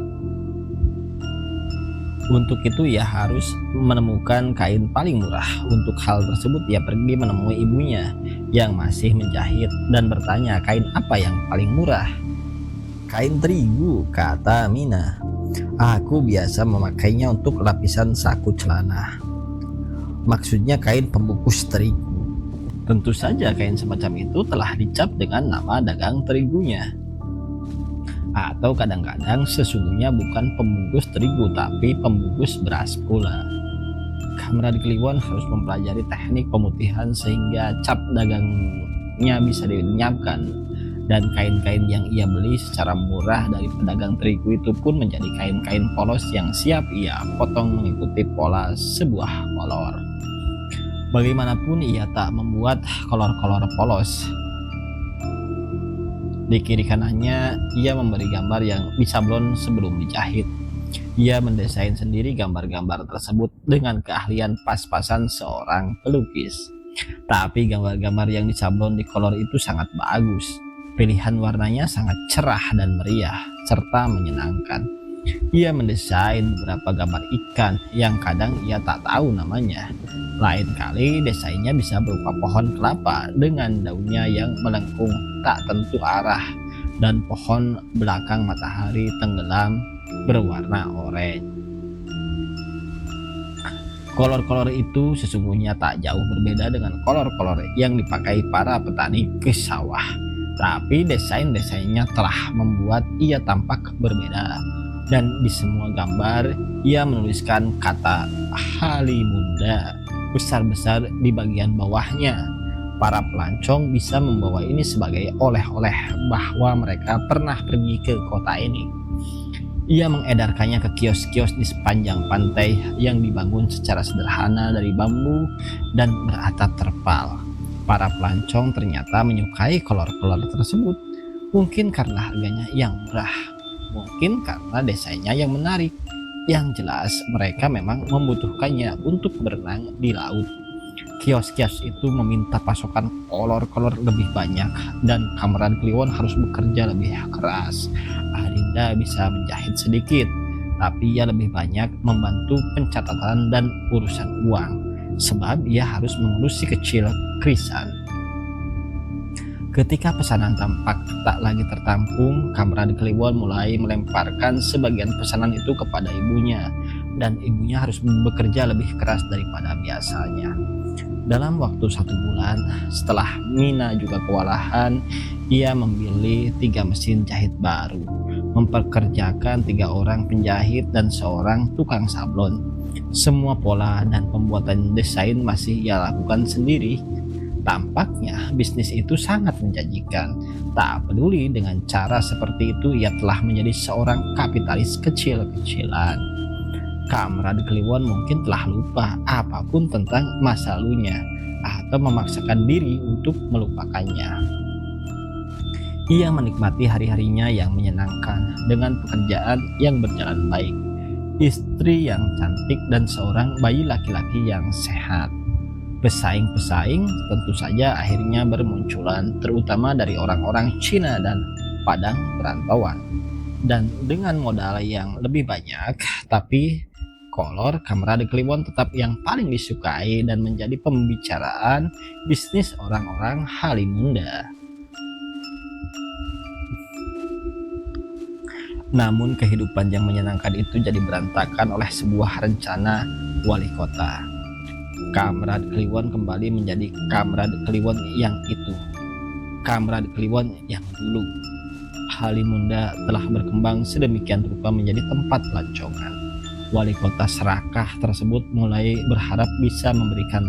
untuk itu ia harus menemukan kain paling murah. Untuk hal tersebut ia pergi menemui ibunya yang masih menjahit dan bertanya kain apa yang paling murah. Kain terigu, kata Mina. Aku biasa memakainya untuk lapisan saku celana. Maksudnya kain pembungkus terigu. Tentu saja kain semacam itu telah dicap dengan nama dagang terigunya. Atau kadang-kadang sesungguhnya bukan pembungkus terigu tapi pembungkus beras pula. Kamran Kliwon harus mempelajari teknik pemutihan sehingga cap dagangnya bisa dilenyapkan, dan kain-kain yang ia beli secara murah dari pedagang terigu itu pun menjadi kain-kain polos yang siap ia potong mengikuti pola sebuah kolor. Bagaimanapun ia tak membuat kolor-kolor polos. Di kiri kanannya ia memberi gambar yang disablon sebelum dijahit. Ia mendesain sendiri gambar-gambar tersebut dengan keahlian pas-pasan seorang pelukis. Tapi gambar-gambar yang disablon di kolor itu sangat bagus. Pilihan warnanya sangat cerah dan meriah serta menyenangkan. Ia mendesain beberapa gambar ikan yang kadang ia tak tahu namanya. Lain kali desainnya bisa berupa pohon kelapa dengan daunnya yang melengkung tak tentu arah dan pohon belakang matahari tenggelam berwarna oranye. Kolor-kolor itu sesungguhnya tak jauh berbeda dengan kolor-kolor yang dipakai para petani ke sawah. Tapi desain-desainnya telah membuat ia tampak berbeda. Dan di semua gambar ia menuliskan kata Halimunda besar-besar di bagian bawahnya. Para pelancong bisa membawa ini sebagai oleh-oleh bahwa mereka pernah pergi ke kota ini. Ia mengedarkannya ke kios-kios di sepanjang pantai yang dibangun secara sederhana dari bambu dan beratap terpal. Para pelancong ternyata menyukai kolor-kolor tersebut, mungkin karena harganya yang murah, mungkin karena desainnya yang menarik. Yang jelas mereka memang membutuhkannya untuk berenang di laut. Kios-kios itu meminta pasokan kolor-kolor lebih banyak dan Kamran Kliwon harus bekerja lebih keras. Adinda bisa menjahit sedikit, tapi ia lebih banyak membantu pencatatan dan urusan uang, sebab ia harus mengurus si kecil Krisan. Ketika pesanan tampak tak lagi tertampung, Kamran Kliwon mulai melemparkan sebagian pesanan itu kepada ibunya, dan ibunya harus bekerja lebih keras daripada biasanya. Dalam waktu 1 bulan, setelah Mina juga kewalahan, ia membeli 3 mesin jahit baru, memperkerjakan 3 orang penjahit dan seorang tukang sablon. Semua pola dan pembuatan desain masih ia lakukan sendiri. Tampaknya bisnis itu sangat menjanjikan. Tak peduli dengan cara seperti itu, ia telah menjadi seorang kapitalis kecil-kecilan. Kamran Kliwon mungkin telah lupa apapun tentang masa lalunya atau memaksakan diri untuk melupakannya. Ia menikmati hari-harinya yang menyenangkan dengan pekerjaan yang berjalan baik, istri yang cantik dan seorang bayi laki-laki yang sehat. Pesaing-pesaing tentu saja akhirnya bermunculan, terutama dari orang-orang Cina dan Padang perantauan. Dan dengan modal yang lebih banyak, tapi kolor Kamran Kliwon tetap yang paling disukai dan menjadi pembicaraan bisnis orang-orang Halimunda. Namun kehidupan yang menyenangkan itu jadi berantakan oleh sebuah rencana wali kota. Kamran Kliwon kembali menjadi Kamran Kliwon yang itu, Kamran Kliwon yang dulu. Halimunda telah berkembang sedemikian rupa menjadi tempat pelancongan. Wali kota serakah tersebut mulai berharap bisa memberikan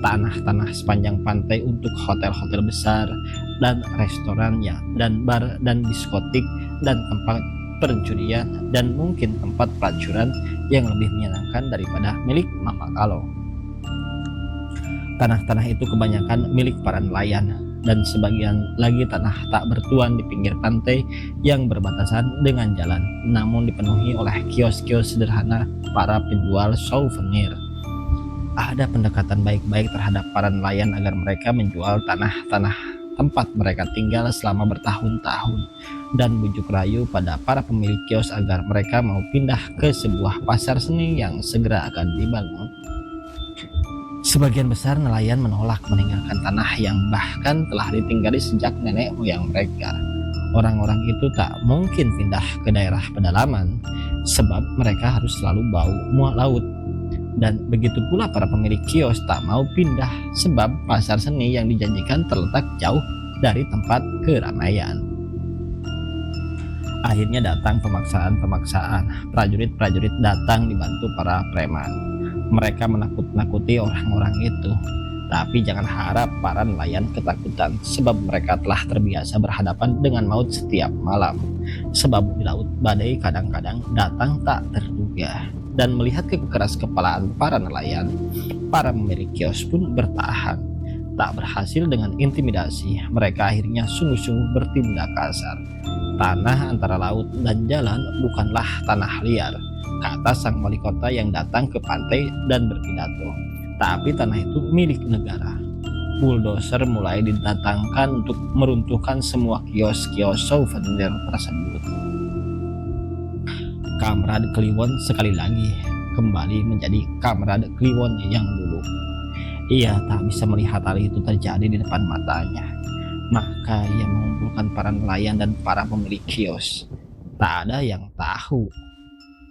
tanah-tanah sepanjang pantai untuk hotel-hotel besar dan restorannya, dan bar dan diskotik dan tempat pencurian, dan mungkin tempat pelacuran yang lebih menyenangkan daripada milik Mama Kalo. Tanah-tanah itu kebanyakan milik para nelayan, dan sebagian lagi tanah tak bertuan di pinggir pantai yang berbatasan dengan jalan, namun dipenuhi oleh kios-kios sederhana para penjual souvenir. Ada pendekatan baik-baik terhadap para nelayan agar mereka menjual tanah-tanah tempat mereka tinggal selama bertahun-tahun, dan bujuk rayu pada para pemilik kios agar mereka mau pindah ke sebuah pasar seni yang segera akan dibangun. Sebagian besar nelayan menolak meninggalkan tanah yang bahkan telah ditinggali sejak nenek moyang mereka. Orang-orang itu tak mungkin pindah ke daerah pedalaman sebab mereka harus selalu bau muak laut. Dan begitu pula para pemilik kios tak mau pindah sebab pasar seni yang dijanjikan terletak jauh dari tempat keramaian. Akhirnya datang pemaksaan. Prajurit-prajurit datang dibantu para preman. Mereka menakut-nakuti orang-orang itu. Tapi jangan harap para nelayan ketakutan sebab mereka telah terbiasa berhadapan dengan maut setiap malam. Sebab di laut badai kadang-kadang datang tak terduga. Dan melihat kekeras-kepalaan para nelayan, para pemilik kios pun bertahan. Tak berhasil dengan intimidasi, mereka akhirnya sungguh-sungguh bertindak kasar. Tanah antara laut dan jalan bukanlah tanah liar, kata sang wali kota yang datang ke pantai dan berpidato. Tapi tanah itu milik negara. Bulldozer mulai didatangkan untuk meruntuhkan semua kios-kios souvenir tersebut. Kamrad Kliwon sekali lagi kembali menjadi Kamrad Kliwon yang dulu. Ia tak bisa melihat hal itu terjadi di depan matanya. Maka ia mengumpulkan para nelayan dan para pemilik kios. Tak ada yang tahu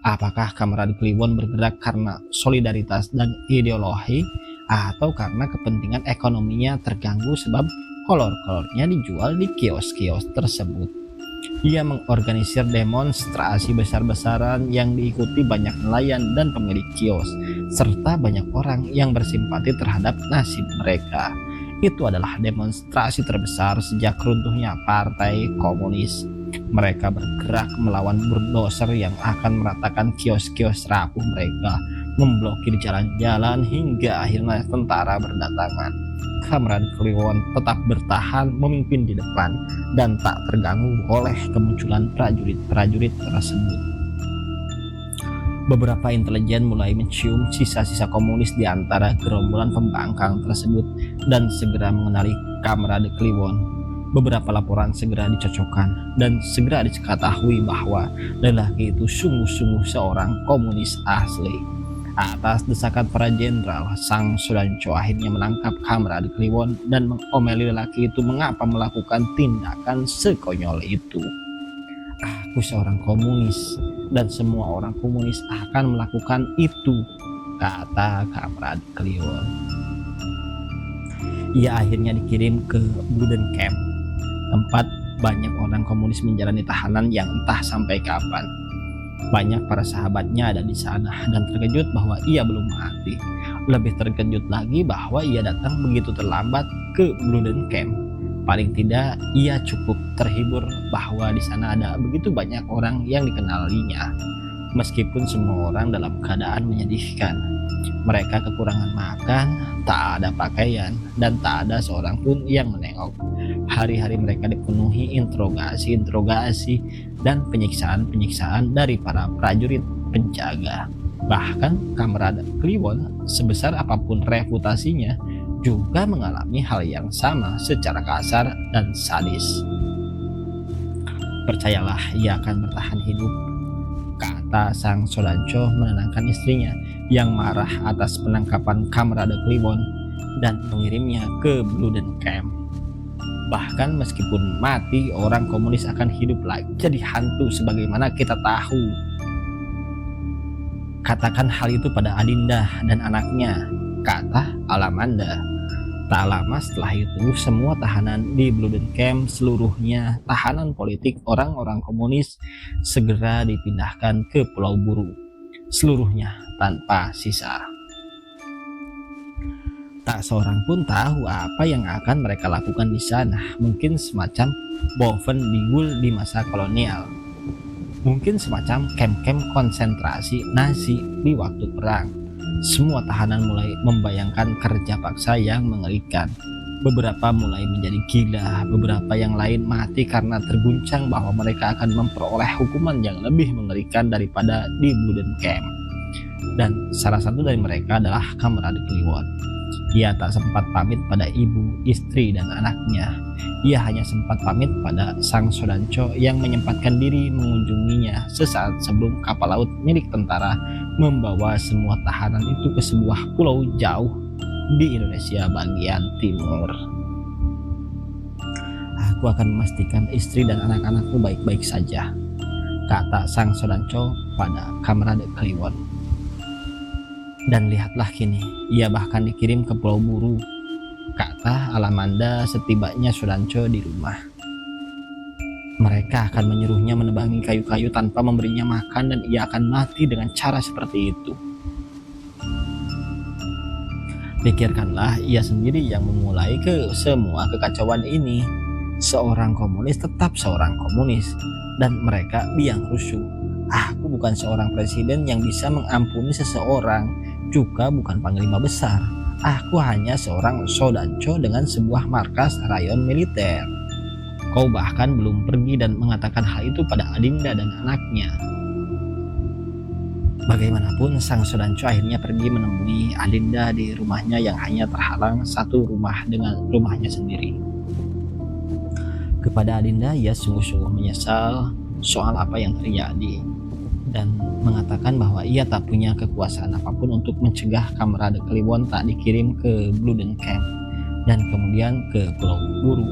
apakah Kamrad Kliwon bergerak karena solidaritas dan ideologi atau karena kepentingan ekonominya terganggu sebab kolor-kolornya dijual di kios-kios tersebut. Ia mengorganisir demonstrasi besar-besaran yang diikuti banyak nelayan dan pemilik kios, serta banyak orang yang bersimpati terhadap nasib mereka. Itu adalah demonstrasi terbesar sejak runtuhnya Partai Komunis. Mereka bergerak melawan bulldozer yang akan meratakan kios-kios rapuh mereka, memblokir jalan-jalan hingga akhirnya tentara berdatangan. Kamrad Kliwon tetap bertahan memimpin di depan dan tak terganggu oleh kemunculan prajurit-prajurit tersebut. Beberapa intelijen mulai mencium sisa-sisa komunis di antara gerombolan pembangkang tersebut dan segera mengenali Kamrad Kliwon. Beberapa laporan segera dicocokkan dan segera diketahui bahwa lelaki itu sungguh-sungguh seorang komunis asli. Atas desakan para jenderal, sang Sudanco akhirnya menangkap Kamrad Kliwon dan mengomeli lelaki itu mengapa melakukan tindakan sekonyol itu. Aku seorang komunis dan semua orang komunis akan melakukan itu, kata Kamrad Kliwon. Ia akhirnya dikirim ke Bluden Camp, tempat banyak orang komunis menjalani tahanan yang entah sampai kapan. Banyak para sahabatnya ada di sana dan terkejut bahwa ia belum mati. Lebih terkejut lagi bahwa ia datang begitu terlambat ke Bluden Camp. Paling tidak ia cukup terhibur bahwa di sana ada begitu banyak orang yang dikenalinya. Meskipun semua orang dalam keadaan menyedihkan. Mereka kekurangan makan, tak ada pakaian, dan tak ada seorang pun yang menengok. Hari-hari mereka dipenuhi interogasi dan penyiksaan dari para prajurit penjaga. Bahkan Kamrad Kliwon, sebesar apapun reputasinya, juga mengalami hal yang sama secara kasar dan sadis. Percayalah, ia akan bertahan hidup, kata sang Sudanco menenangkan istrinya yang marah atas penangkapan Kamrad Kliwon dan mengirimnya ke Bluden Camp. Bahkan meskipun mati, orang komunis akan hidup lagi jadi hantu sebagaimana kita tahu. Katakan hal itu pada Adinda dan anaknya, kata Alamanda. Tak lama setelah itu, semua tahanan di Bluden Camp, seluruhnya tahanan politik orang-orang komunis, segera dipindahkan ke Pulau Buru. Seluruhnya tanpa sisa. Tak seorang pun tahu apa yang akan mereka lakukan di sana. Mungkin semacam Boven Digul di masa kolonial. Mungkin semacam kamp-kamp konsentrasi Nazi di waktu perang. Semua tahanan mulai membayangkan kerja paksa yang mengerikan. Beberapa mulai menjadi gila, beberapa yang lain mati karena terguncang bahwa mereka akan memperoleh hukuman yang lebih mengerikan daripada di Bluden Camp. Dan salah satu dari mereka adalah Kamerad Kliwon. Ia tak sempat pamit pada ibu, istri, dan anaknya. Ia hanya sempat pamit pada sang Sodanco yang menyempatkan diri mengunjunginya sesaat sebelum kapal laut milik tentara membawa semua tahanan itu ke sebuah pulau jauh di Indonesia bagian timur. Aku akan memastikan istri dan anak-anakku baik-baik saja, kata sang Sodanco pada Kamerad Kliwon. Dan lihatlah kini, ia bahkan dikirim ke Pulau Buru, kata Alamanda setibanya Sodanco di rumah. Mereka akan menyuruhnya menebangi kayu-kayu tanpa memberinya makan dan ia akan mati dengan cara seperti itu. Pikirkanlah, ia sendiri yang memulai semua kekacauan ini. Seorang komunis tetap seorang komunis, dan mereka biang rusuh. Aku bukan seorang presiden yang bisa mengampuni seseorang, juga bukan panglima besar. Aku hanya seorang Sodanco dengan sebuah markas rayon militer. Kau bahkan belum pergi dan mengatakan hal itu pada Adinda dan anaknya. Bagaimanapun, sang Sodanco akhirnya pergi menemui Adinda di rumahnya yang hanya terhalang satu rumah dengan rumahnya sendiri. Kepada Adinda, ia sungguh-sungguh menyesal soal apa yang terjadi dan mengatakan bahwa ia tak punya kekuasaan apapun untuk mencegah Kamerad Kliwon tak dikirim ke Bluden Camp dan kemudian ke Pulau Buru.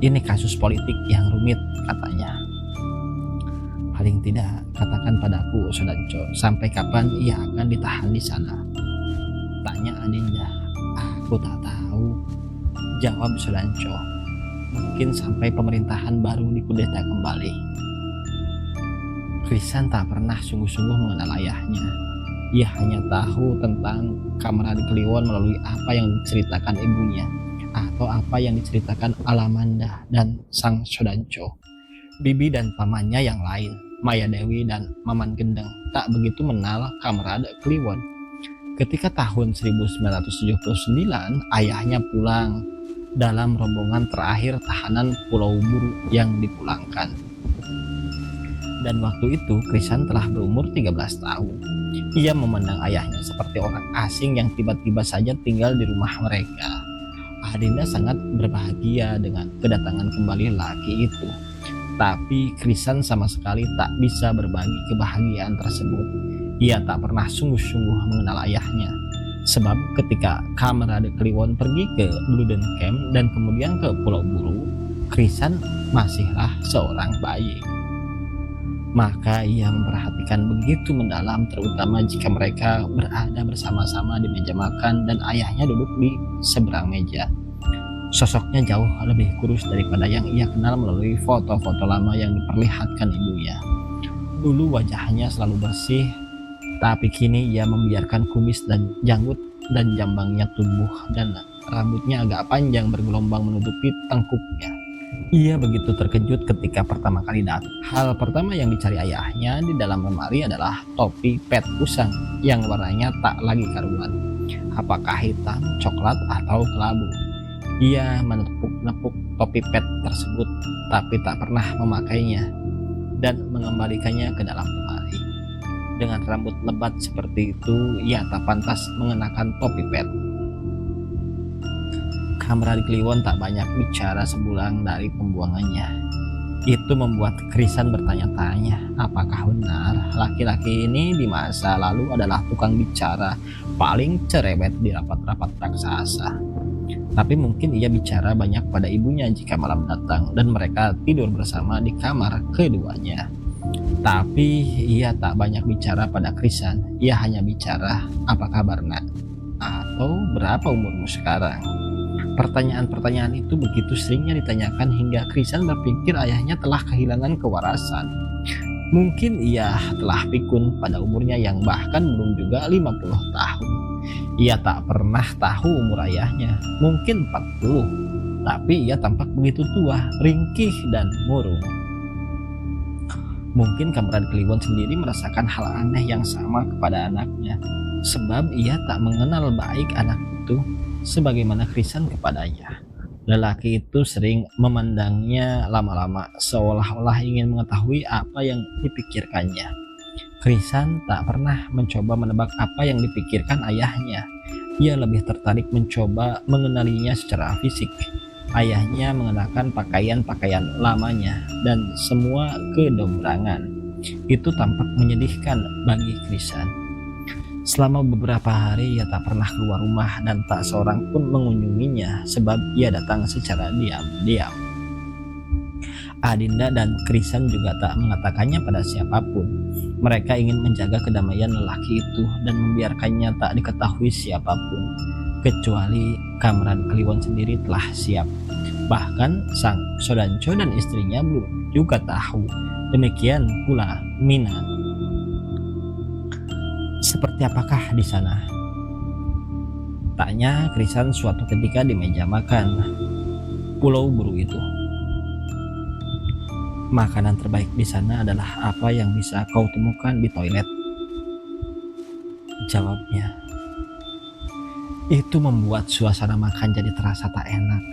Ini kasus politik yang rumit, katanya. Paling tidak, katakan padaku, Sodanco, sampai kapan ia akan ditahan di sana? Tanya Adinda. Aku tak tahu, jawab Sodanco. Mungkin sampai pemerintahan baru dikudeta kembali. Krisan tak pernah sungguh-sungguh mengenal ayahnya. Ia hanya tahu tentang Kamerad Kliwon melalui apa yang diceritakan ibunya atau apa yang diceritakan Alamanda dan sang Sodanco. Bibi dan pamannya yang lain, Maya Dewi dan Maman Gendeng, tak begitu mengenal Kamerad Kliwon. Ketika tahun 1979, ayahnya pulang dalam rombongan terakhir tahanan Pulau Buru yang dipulangkan. Dan waktu itu Krisan telah berumur 13 tahun. Ia memandang ayahnya seperti orang asing yang tiba-tiba saja tinggal di rumah mereka. Adinda sangat berbahagia dengan kedatangan kembali laki itu. Tapi Krisan sama sekali tak bisa berbagi kebahagiaan tersebut. Ia tak pernah sungguh-sungguh mengenal ayahnya. Sebab ketika Kamerad Kliwon pergi ke Bluden Camp dan kemudian ke Pulau Buru, Krisan masihlah seorang bayi. Maka ia memperhatikan begitu mendalam, terutama jika mereka berada bersama-sama di meja makan dan ayahnya duduk di seberang meja. Sosoknya jauh lebih kurus daripada yang ia kenal melalui foto-foto lama yang diperlihatkan ibunya. Dulu wajahnya selalu bersih, tapi kini ia membiarkan kumis dan janggut dan jambangnya tumbuh dan rambutnya agak panjang bergelombang menutupi tengkuknya. Ia begitu terkejut ketika pertama kali datang. Hal pertama yang dicari ayahnya di dalam lemari adalah topi pet usang yang warnanya tak lagi karuan. Apakah hitam, coklat, atau kelabu? Ia menepuk-nepuk topi pet tersebut, tapi tak pernah memakainya dan mengembalikannya ke dalam lemari. Dengan rambut lebat seperti itu, ia tak pantas mengenakan topi pet. Kamerad Kliwon tak banyak bicara sebulan dari pembuangannya. Itu membuat Krisan bertanya-tanya, apakah benar laki-laki ini di masa lalu adalah tukang bicara paling cerewet di rapat-rapat raksasa. Tapi mungkin ia bicara banyak pada ibunya jika malam datang dan mereka tidur bersama di kamar keduanya. Tapi ia tak banyak bicara pada Krisan. Ia hanya bicara, apa kabar nak? Atau berapa umurmu sekarang? Pertanyaan-pertanyaan itu begitu seringnya ditanyakan hingga Krisan berpikir ayahnya telah kehilangan kewarasan. Mungkin ia telah pikun pada umurnya yang bahkan belum juga 50 tahun. Ia tak pernah tahu umur ayahnya, mungkin 40, tapi ia tampak begitu tua, ringkih dan murung. Mungkin Kamran Kliwon sendiri merasakan hal aneh yang sama kepada anaknya, sebab ia tak mengenal baik anak itu sebagaimana Krisan kepadanya. Lelaki itu sering memandangnya lama-lama, seolah-olah ingin mengetahui apa yang dipikirkannya. Krisan tak pernah mencoba menebak apa yang dipikirkan ayahnya. Ia lebih tertarik mencoba mengenalinya secara fisik. Ayahnya mengenakan pakaian-pakaian lamanya dan semua kedombrangan. Itu tampak menyedihkan bagi Krisan. Selama beberapa hari ia tak pernah keluar rumah dan tak seorang pun mengunjunginya sebab ia datang secara diam-diam. Adinda dan Krisan juga tak mengatakannya pada siapapun. Mereka ingin menjaga kedamaian lelaki itu dan membiarkannya tak diketahui siapapun, kecuali Kamran Kliwon sendiri telah siap. Bahkan sang Sodanco dan istrinya belum juga tahu. Demikian pula Mina. Seperti apakah di sana? Tanya Krisan suatu ketika di meja makan pulau buru itu. Makanan terbaik di sana adalah apa yang bisa kau temukan di toilet, jawabnya. Itu membuat suasana makan jadi terasa tak enak.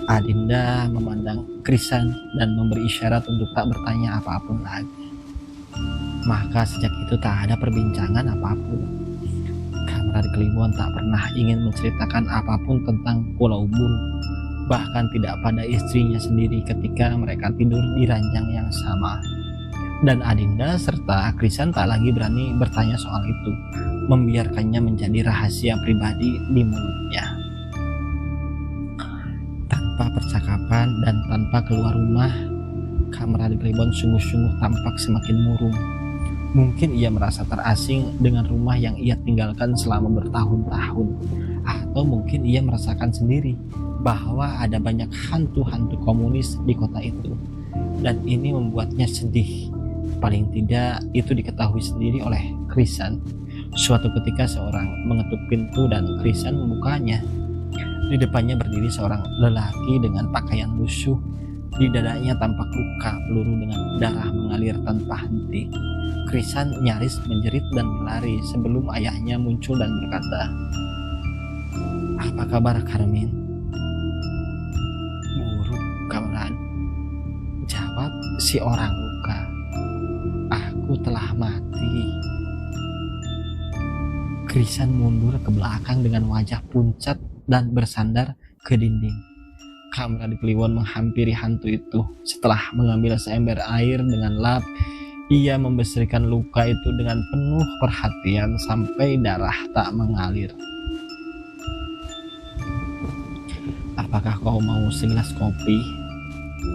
Adinda memandang Krisan dan memberi isyarat untuk tak bertanya apapun lagi. Maka sejak itu tak ada perbincangan apapun. Kamran Kliwon tak pernah ingin menceritakan apapun tentang Pulau Buru, bahkan tidak pada istrinya sendiri ketika mereka tidur di ranjang yang sama. Dan Adinda serta Krisan tak lagi berani bertanya soal itu, membiarkannya menjadi rahasia pribadi di mulutnya. Tanpa percakapan dan tanpa keluar rumah, Kamran Kliwon sungguh-sungguh tampak semakin murung. Mungkin ia merasa terasing dengan rumah yang ia tinggalkan selama bertahun-tahun, atau mungkin ia merasakan sendiri bahwa ada banyak hantu-hantu komunis di kota itu, dan ini membuatnya sedih. Paling tidak itu diketahui sendiri oleh Krisan. Suatu ketika seorang mengetuk pintu dan Krisan membukanya. Di depannya berdiri seorang lelaki dengan pakaian lusuh. Di dadanya tampak luka peluru dengan darah mengalir tanpa henti. Krisan nyaris menjerit dan berlari sebelum ayahnya muncul dan berkata, "Apa kabar, Karmin?" "Buruk, Kamran," jawab si orang luka. "Aku telah mati." Krisan mundur ke belakang dengan wajah pucat dan bersandar ke dinding. Kamran Kliwon menghampiri hantu itu. Setelah mengambil seember air dengan lap, ia membersihkan luka itu dengan penuh perhatian sampai darah tak mengalir. "Apakah kau mau segelas kopi?"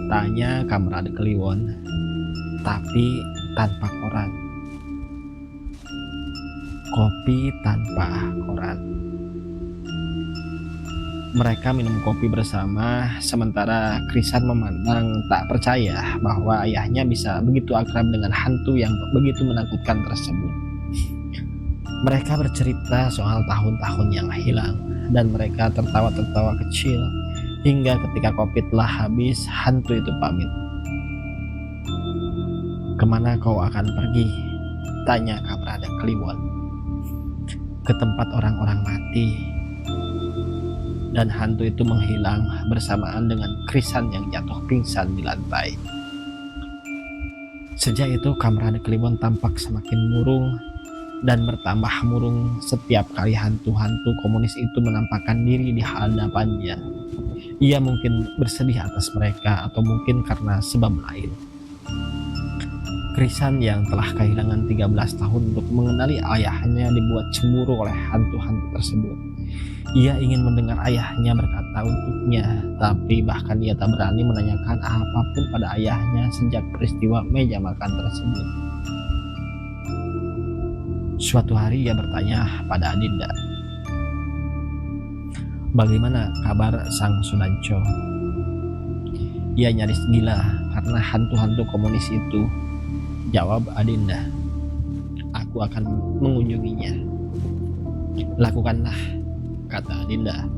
tanya Kamran Kliwon, tapi tanpa koran. Kopi tanpa koran. Mereka minum kopi bersama, sementara Krisan memandang tak percaya bahwa ayahnya bisa begitu akrab dengan hantu yang begitu menakutkan tersebut. Mereka bercerita soal tahun-tahun yang hilang, dan mereka tertawa-tertawa kecil, hingga ketika kopi telah habis, hantu itu pamit. "Kemana kau akan pergi?" tanya Kamran Kliwon. "Ke tempat orang-orang mati." Dan hantu itu menghilang bersamaan dengan Krisan yang jatuh pingsan di lantai. Sejak itu Kamran Kliwon tampak semakin murung dan bertambah murung setiap kali hantu-hantu komunis itu menampakkan diri di hadapannya. Ia mungkin bersedih atas mereka atau mungkin karena sebab lain. Krisan yang telah kehilangan 13 tahun untuk mengenali ayahnya dibuat cemburu oleh hantu-hantu tersebut. Ia ingin mendengar ayahnya berkata untuknya, tapi bahkan ia tak berani menanyakan apapun pada ayahnya sejak peristiwa meja makan tersebut. Suatu hari ia bertanya pada Adinda, "Bagaimana kabar sang Sodanco?" "Ia nyaris gila karena hantu-hantu komunis itu," jawab Adinda. "Aku akan mengunjunginya." "Lakukanlah," kata Adinda.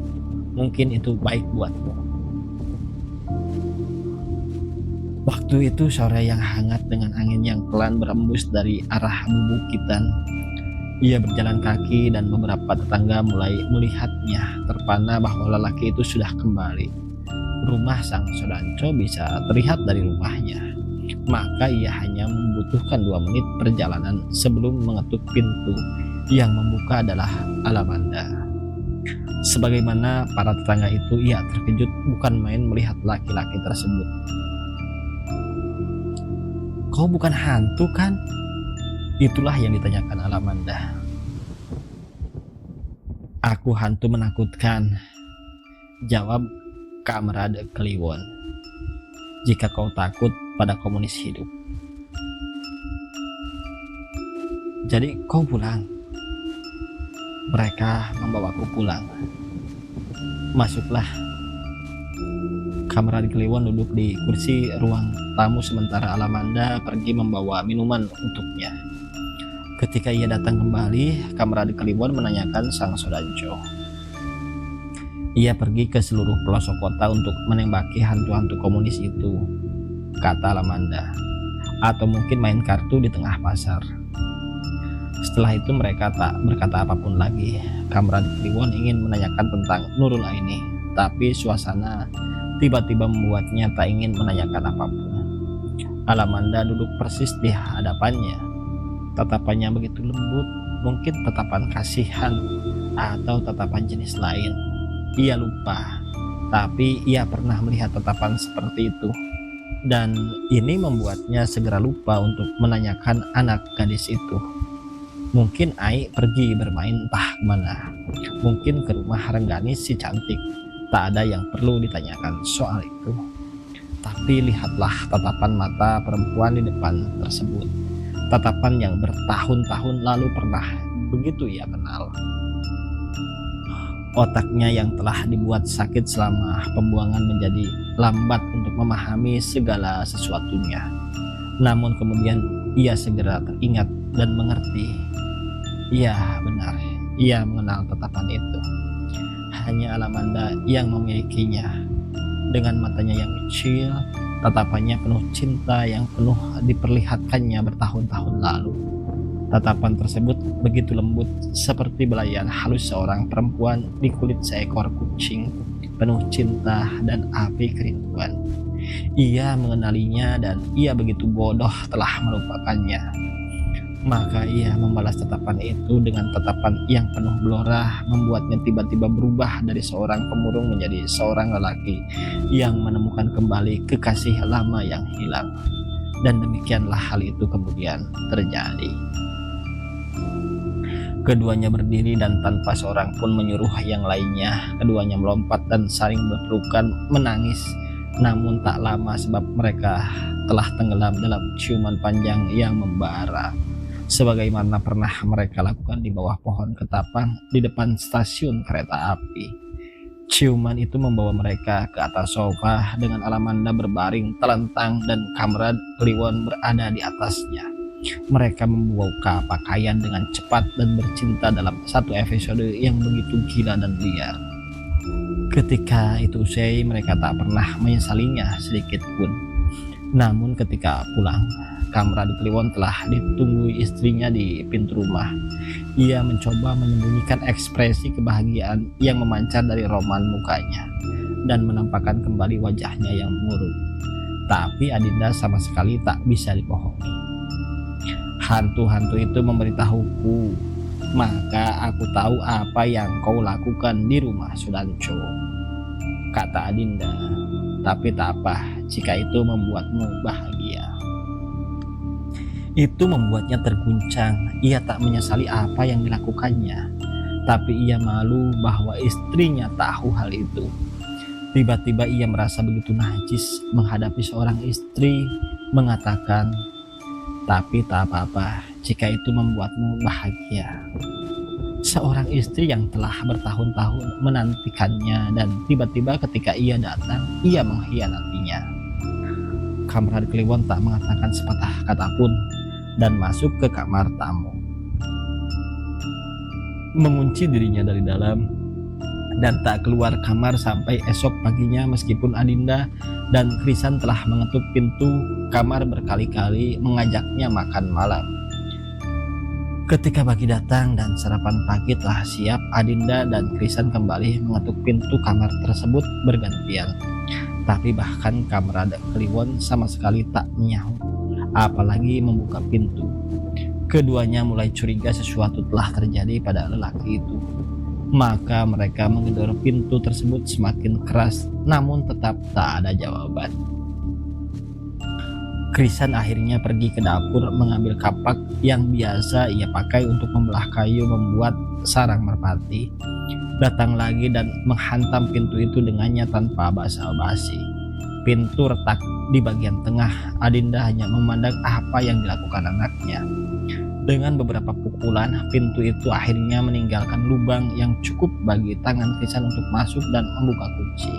"Mungkin itu baik buatmu." Waktu itu sore yang hangat dengan angin yang pelan berembus dari arah bubukitan. Ia berjalan kaki dan beberapa tetangga mulai melihatnya terpana bahwa lelaki itu sudah kembali. Rumah sang Sodanco bisa terlihat dari rumahnya. Maka ia hanya membutuhkan 2 menit perjalanan sebelum mengetuk pintu. Yang membuka adalah Alamanda. Sebagaimana para tetangga itu, ia terkejut bukan main melihat laki-laki tersebut. "Kau bukan hantu kan?" Itulah yang ditanyakan Alamanda. "Aku hantu menakutkan," jawab Kamerad Kliwon. "Jika kau takut pada komunis hidup." "Jadi kau pulang?" "Mereka membawaku pulang." "Masuklah." Kamerad Kliwon duduk di kursi ruang tamu sementara Alamanda pergi membawa minuman untuknya. Ketika ia datang kembali, Kamerad Kliwon menanyakan sang Sodanco. "Ia pergi ke seluruh pelosok kota untuk menembaki hantu-hantu komunis itu," kata Alamanda. "Atau mungkin main kartu di tengah pasar." Setelah itu mereka tak berkata apapun lagi. Kamerad Kliwon ingin menanyakan tentang Nurul Aini, tapi suasana tiba-tiba membuatnya tak ingin menanyakan apapun. Alamanda duduk persis di hadapannya. Tatapannya begitu lembut, mungkin tatapan kasihan atau tatapan jenis lain. Ia lupa, tapi ia pernah melihat tatapan seperti itu. Dan ini membuatnya segera lupa untuk menanyakan anak gadis itu. Mungkin Ai pergi bermain entah kemana. Mungkin ke rumah Rengganis si cantik. Tak ada yang perlu ditanyakan soal itu. Tapi lihatlah tatapan mata perempuan di depan tersebut. Tatapan yang bertahun-tahun lalu pernah begitu ia kenal. Otaknya yang telah dibuat sakit selama pembuangan menjadi lambat untuk memahami segala sesuatunya. Namun kemudian ia segera teringat dan mengerti. Iya, benar. Ia mengenal tatapan itu. Hanya Alamanda yang memilikinya. Dengan matanya yang kecil, tatapannya penuh cinta yang penuh diperlihatkannya bertahun-tahun lalu. Tatapan tersebut begitu lembut seperti belayan halus seorang perempuan di kulit seekor kucing, penuh cinta dan api kerinduan. Ia mengenalinya dan ia begitu bodoh telah melupakannya. Maka ia membalas tatapan itu dengan tatapan yang penuh gelora, membuatnya tiba-tiba berubah dari seorang pemurung menjadi seorang lelaki yang menemukan kembali kekasih lama yang hilang. Dan demikianlah hal itu kemudian terjadi. Keduanya berdiri dan tanpa seorang pun menyuruh yang lainnya, keduanya melompat dan saling berpelukan menangis. Namun tak lama sebab mereka telah tenggelam dalam ciuman panjang yang membara. Sebagaimana pernah mereka lakukan di bawah pohon ketapang di depan stasiun kereta api. Ciuman itu membawa mereka ke atas sofa dengan Alamanda berbaring telentang dan Kamerad Kliwon berada di atasnya. Mereka membuka pakaian dengan cepat dan bercinta dalam satu episode yang begitu gila dan liar. Ketika itu usai, mereka tak pernah menyesalinya sedikit pun. Namun ketika pulang, Kamerad Kliwon telah ditunggui istrinya di pintu rumah. Ia mencoba menyembunyikan ekspresi kebahagiaan yang memancar dari roman mukanya dan menampakkan kembali wajahnya yang murung. Tapi Adinda sama sekali tak bisa dibohongi. "Hantu-hantu itu memberitahuku, maka aku tahu apa yang kau lakukan di rumah Sodanco," kata Adinda. "Tapi tak apa jika itu membuatmu bahagia." Itu membuatnya terguncang. Ia tak menyesali apa yang dilakukannya, tapi ia malu bahwa istrinya tahu hal itu. Tiba-tiba ia merasa begitu najis menghadapi seorang istri, mengatakan, "Tapi tak apa-apa jika itu membuatmu bahagia." Seorang istri yang telah bertahun-tahun menantikannya dan tiba-tiba ketika ia datang, ia mengkhianatinya. Kamerad Kliwon tak mengatakan sepatah kata pun dan masuk ke kamar tamu. Mengunci dirinya dari dalam, dan tak keluar kamar sampai esok paginya meskipun Adinda dan Krisan telah mengetuk pintu kamar berkali-kali mengajaknya makan malam. Ketika pagi datang dan sarapan pagi telah siap, Adinda dan Krisan kembali mengetuk pintu kamar tersebut bergantian. Tapi bahkan Kamerad Kliwon sama sekali tak menyahut, apalagi membuka pintu. Keduanya mulai curiga sesuatu telah terjadi pada lelaki itu. Maka mereka menggedor pintu tersebut semakin keras, namun tetap tak ada jawaban. Krisan akhirnya pergi ke dapur mengambil kapak yang biasa ia pakai untuk membelah kayu membuat sarang merpati. Datang lagi dan menghantam pintu itu dengannya tanpa basa-basi. Pintu retak di bagian tengah. Adinda hanya memandang apa yang dilakukan anaknya. Dengan beberapa pukulan, pintu itu akhirnya meninggalkan lubang yang cukup bagi tangan Krisan untuk masuk dan membuka kunci.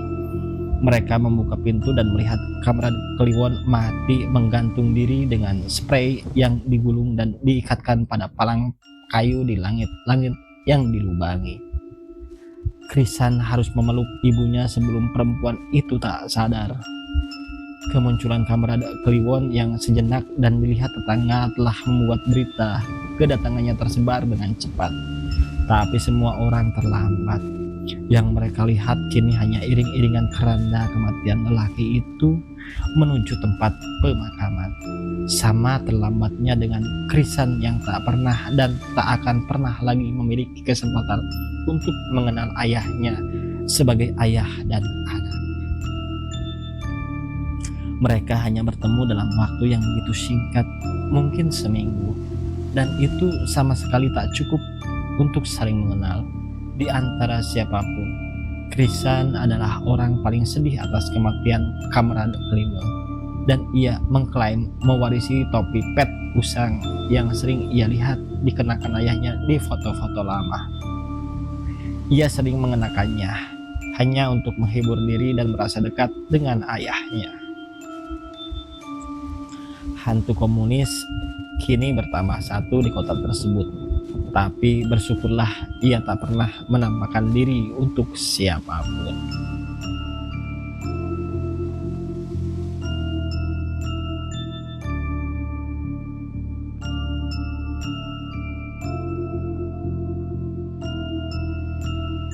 Mereka membuka pintu dan melihat Kamerad Kliwon mati menggantung diri dengan spray yang digulung dan diikatkan pada palang kayu di langit-langit yang dilubangi. Krisan harus memeluk ibunya sebelum perempuan itu tak sadar. Kemunculan Kamerad Kliwon yang sejenak dan dilihat tetangga telah membuat berita kedatangannya tersebar dengan cepat. Tapi semua orang terlambat. Yang mereka lihat kini hanya iring-iringan keranda kematian lelaki itu menuju tempat pemakaman. Sama terlambatnya dengan Krisan yang tak pernah dan tak akan pernah lagi memiliki kesempatan untuk mengenal ayahnya sebagai ayah dan anak. Mereka hanya bertemu dalam waktu yang begitu singkat, mungkin seminggu, dan itu sama sekali tak cukup untuk saling mengenal. Di antara siapapun, Krisan adalah orang paling sedih atas kematian Kamerad Kliwon, dan ia mengklaim mewarisi topi pet usang yang sering ia lihat dikenakan ayahnya di foto-foto lama. Ia sering mengenakannya hanya untuk menghibur diri dan merasa dekat dengan ayahnya. Hantu komunis kini bertambah satu di kota tersebut. Tapi bersyukurlah ia tak pernah menampakkan diri untuk siapapun.